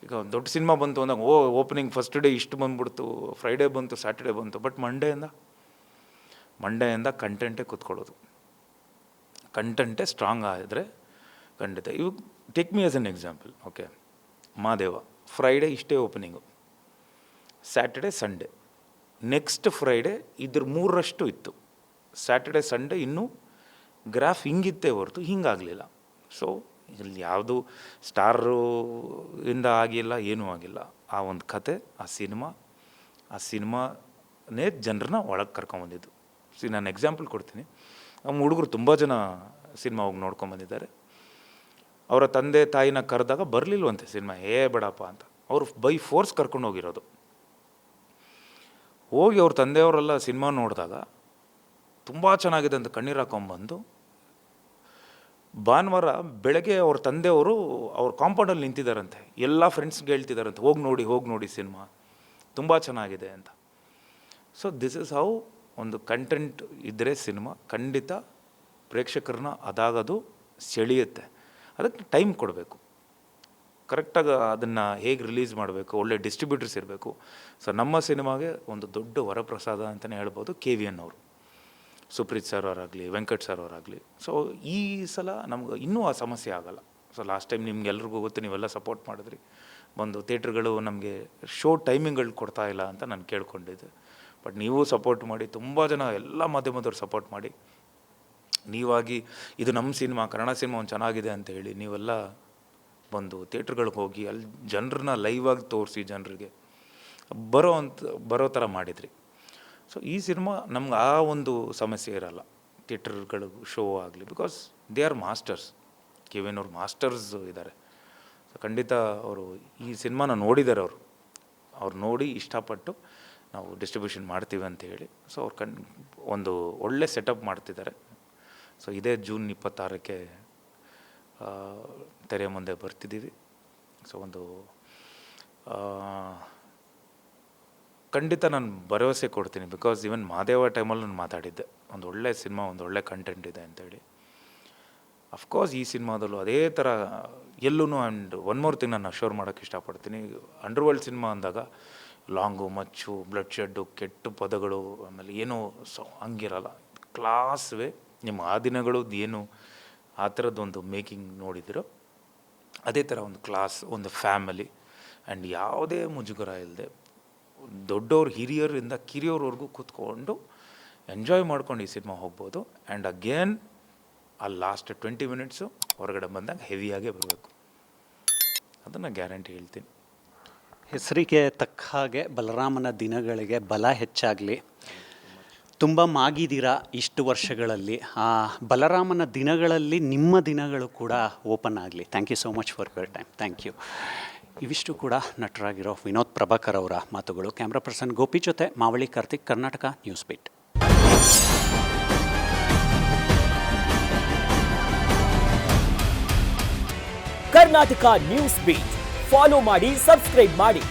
ಈಗ ಒಂದು ದೊಡ್ಡ ಸಿನಿಮಾ ಬಂತು ಅಂದಾಗ ಓಪನಿಂಗ್ ಫಸ್ಟ್ ಡೇ ಇಷ್ಟು ಬಂದ್ಬಿಡ್ತು, ಫ್ರೈಡೇ ಬಂತು, ಸ್ಯಾಟರ್ಡೇ ಬಂತು. ಬಟ್ ಮಂಡೆಯಿಂದ ಕಂಟೆಂಟೇ ಕೂತ್ಕೊಳ್ಳೋದು. ಕಂಟೆಂಟೇ ಸ್ಟ್ರಾಂಗ್ ಆದರೆ ಖಂಡಿತ. ಇವು take me as an example. Okay, Madeva Friday ಇಷ್ಟೇ opening, Saturday Sunday, next Friday ಇದ್ರ 3ರಷ್ಟು ಇತ್ತು. ಸ್ಯಾಟರ್ಡೇ ಸಂಡೇ ಇನ್ನೂ ಗ್ರಾಫ್ ಹಿಂಗಿತ್ತೇ ಹೊರತು ಹಿಂಗಾಗಲಿಲ್ಲ. ಸೊ ಇಲ್ಲಿ ಯಾವುದು ಸ್ಟಾರು ಇಂದ ಆಗಿಲ್ಲ, ಏನೂ ಆಗಿಲ್ಲ. ಆ ಒಂದು ಕತೆ, ಆ ಸಿನಿಮಾನೇ ಜನರನ್ನ ಒಳಗೆ ಕರ್ಕೊಂಬಂದಿದ್ದು. ನಾನು ಎಕ್ಸಾಂಪಲ್ ಕೊಡ್ತೀನಿ. ನಮ್ಮ ಹುಡುಗರು ತುಂಬ ಜನ ಸಿನಿಮಾ ಹೋಗಿ ನೋಡ್ಕೊಂಬಂದಿದ್ದಾರೆ. ಅವರ ತಂದೆ ತಾಯಿನ ಕರೆದಾಗ ಬರಲಿಲ್ವಂತೆ ಸಿನಿಮಾ, ಬೇಡಪ್ಪ ಅಂತ. ಅವರು ಬೈ ಫೋರ್ಸ್ ಕರ್ಕೊಂಡು ಹೋಗಿರೋದು. ಹೋಗಿ ಅವ್ರ ತಂದೆಯವರೆಲ್ಲ ಸಿನಿಮಾ ನೋಡಿದಾಗ ತುಂಬ ಚೆನ್ನಾಗಿದೆ ಅಂತ ಕಣ್ಣೀರು ಹಾಕೊಂಬಂದು, ಭಾನುವಾರ ಬೆಳಗ್ಗೆ ಅವ್ರ ತಂದೆಯವರು ಅವ್ರ ಕಾಂಪೌಂಡಲ್ಲಿ ನಿಂತಿದ್ದಾರಂತೆ. ಎಲ್ಲ ಫ್ರೆಂಡ್ಸ್ಗೆ ಹೇಳ್ತಿದ್ದಾರಂತೆ, ಹೋಗಿ ನೋಡಿ ಸಿನಿಮಾ ತುಂಬ ಚೆನ್ನಾಗಿದೆ ಅಂತ. ಸೊ ದಿಸ್ ಇಸ್ ಹೌ ಒಂದು ಕಂಟೆಂಟ್ ಇದ್ದರೆ ಸಿನಿಮಾ ಖಂಡಿತ ಪ್ರೇಕ್ಷಕರನ್ನ ಅದಾಗದು ಸೆಳೆಯುತ್ತೆ. ಅದಕ್ಕೆ ಟೈಮ್ ಕೊಡಬೇಕು, ಕರೆಕ್ಟಾಗಿ ಅದನ್ನು ಹೇಗೆ ರಿಲೀಸ್ ಮಾಡಬೇಕು, ಒಳ್ಳೆ ಡಿಸ್ಟ್ರಿಬ್ಯೂಟರ್ಸ್ ಇರಬೇಕು. ಸೊ ನಮ್ಮ ಸಿನಿಮಾಗೆ ಒಂದು ದೊಡ್ಡ ವರಪ್ರಸಾದ ಅಂತಲೇ ಹೇಳ್ಬೋದು KVN ಅವರು, ಸುಪ್ರೀತ್ ಸರ್ ಅವರಾಗಲಿ, ವೆಂಕಟ್ ಸರ್ ಅವರಾಗಲಿ. ಸೊ ಈ ಸಲ ನಮ್ಗೆ ಇನ್ನೂ ಆ ಸಮಸ್ಯೆ ಆಗಲ್ಲ. ಸೊ ಲಾಸ್ಟ್ ಟೈಮ್ ನಿಮ್ಗೆಲ್ರಿಗೂ ಗೊತ್ತು, ನೀವೆಲ್ಲ ಸಪೋರ್ಟ್ ಮಾಡಿದ್ರಿ. ಒಂದು ಥಿಯೇಟ್ರ್ಗಳು ನಮಗೆ ಶೋ ಟೈಮಿಂಗ್ಗಳು ಕೊಡ್ತಾ ಇಲ್ಲ ಅಂತ ನಾನು ಕೇಳ್ಕೊಂಡಿದ್ದೆ. ಬಟ್ ನೀವು ಸಪೋರ್ಟ್ ಮಾಡಿ, ತುಂಬ ಜನ ಎಲ್ಲ ಮಾಧ್ಯಮದವ್ರು ಸಪೋರ್ಟ್ ಮಾಡಿ, ನೀವಾಗಿ ಇದು ನಮ್ಮ ಸಿನಿಮಾ, ಕನ್ನಡ ಸಿನಿಮಾ ಒಂದು ಚೆನ್ನಾಗಿದೆ ಅಂತ ಹೇಳಿ ನೀವೆಲ್ಲ ಬಂದು ಥಿಯೇಟ್ರ್ಗಳಿಗೆ ಹೋಗಿ ಅಲ್ಲಿ ಜನರನ್ನ ಲೈವಾಗಿ ತೋರಿಸಿ ಜನರಿಗೆ ಬರೋ ಥರ ಮಾಡಿದ್ರಿ. ಸೊ ಈ ಸಿನಿಮಾ ನಮ್ಗೆ ಆ ಒಂದು ಸಮಸ್ಯೆ ಇರಲ್ಲ, ಥಿಯೇಟ್ರ್ಗಳು ಶೋ ಆಗಲಿ, because they are masters. KVN ಅವ್ರು ಮಾಸ್ಟರ್ಸ್ ಇದ್ದಾರೆ. ಸೊ ಖಂಡಿತ ಅವರು ಈ ಸಿನಿಮಾನ ನೋಡಿದ್ದಾರೆ, ಅವ್ರು ನೋಡಿ ಇಷ್ಟಪಟ್ಟು ನಾವು ಡಿಸ್ಟ್ರಿಬ್ಯೂಷನ್ ಮಾಡ್ತೀವಿ ಅಂತ ಹೇಳಿ. ಸೊ ಅವ್ರು ಒಂದು ಒಳ್ಳೆ ಸೆಟಪ್ ಮಾಡ್ತಿದ್ದಾರೆ. ಸೊ ಇದೇ ಜೂನ್ 26ಕ್ಕೆ ತೆರೆ ಮುಂದೆ ಬರ್ತಿದ್ದೀವಿ. ಸೊ ಒಂದು ಖಂಡಿತ ನಾನು ಭರವಸೆ ಕೊಡ್ತೀನಿ, ಬಿಕಾಸ್ ಈವನ್ ಮಾದೇವ ಟೈಮಲ್ಲಿ ನಾನು ಮಾತಾಡಿದ್ದೆ, ಒಂದು ಒಳ್ಳೆ ಸಿನಿಮಾ, ಒಂದು ಒಳ್ಳೆ ಕಂಟೆಂಟ್ ಇದೆ ಅಂತೇಳಿ. ಅಫ್ಕೋರ್ಸ್ ಈ ಸಿನಿಮಾದಲ್ಲೂ ಅದೇ ಥರ ಎಲ್ಲೂ. ಆ್ಯಂಡ್ ಒನ್ ಮೋರ್ ಥಿಂಗ್ ನಾನು ಅಶ್ಯೂರ್ ಮಾಡೋಕ್ಕೆ ಇಷ್ಟಪಡ್ತೀನಿ, ಅಂಡರ್ವರ್ಲ್ಡ್ ಸಿನಿಮಾ ಅಂದಾಗ ಲಾಂಗು, ಮಚ್ಚು, ಬ್ಲಡ್ ಶೆಡ್ಡು, ಕೆಟ್ಟ ಪದಗಳು, ಆಮೇಲೆ ಏನೋ ಹಂಗಿರಲ್ಲ. ಕ್ಲಾಸ್ವೇ ನಿಮ್ಮ ಆ ದಿನಗಳು ಏನು ಆ ಥರದ್ದೊಂದು ಮೇಕಿಂಗ್ ನೋಡಿದಿರೋ ಅದೇ ಥರ ಒಂದು ಕ್ಲಾಸ್, ಒಂದು ಫ್ಯಾಮಿಲಿ, ಆ್ಯಂಡ್ ಯಾವುದೇ ಮುಜುಗರ ಇಲ್ಲದೆ ದೊಡ್ಡವ್ರು ಹಿರಿಯರಿಂದ ಕಿರಿಯೋರ್ವರೆಗೂ ಕೂತ್ಕೊಂಡು ಎಂಜಾಯ್ ಮಾಡ್ಕೊಂಡು ಈ ಸಿನಿಮಾ ಹೋಗ್ಬೋದು. ಆ್ಯಂಡ್ ಅಗೇನ್ ಆ ಲಾಸ್ಟ್ 20 ಮಿನಿಟ್ಸು ಹೊರಗಡೆ ಬಂದಾಗ ಹೆವಿಯಾಗೇ ಬರಬೇಕು, ಅದನ್ನು ಗ್ಯಾರಂಟಿ ಹೇಳ್ತೀನಿ. ಹೆಸರಿಗೆ ತಕ್ಕ ಹಾಗೆ ಬಲರಾಮನ ದಿನಗಳಿಗೆ ಬಲ ಹೆಚ್ಚಾಗಲಿ. ತುಂಬ ಮಾಗಿದ್ದೀರಾ ಇಷ್ಟು ವರ್ಷಗಳಲ್ಲಿ. ಆ ಬಲರಾಮನ ದಿನಗಳಲ್ಲಿ ನಿಮ್ಮ ದಿನಗಳು ಕೂಡ ಓಪನ್ ಆಗಲಿ. Thank you so much for your time. Thank you. ಇವಿಷ್ಟು ಕೂಡ ನಟರಾಗಿರೋ ವಿನೋದ್ ಪ್ರಭಾಕರ್ ಅವರ ಮಾತುಗಳು. ಕ್ಯಾಮ್ರಾ ಪರ್ಸನ್ ಗೋಪಿ ಜೊತೆ Mavali Karthik, Karnataka news beat. Karnataka news beat follow ಮಾಡಿ, ಸಬ್ಸ್ಕ್ರೈಬ್ ಮಾಡಿ.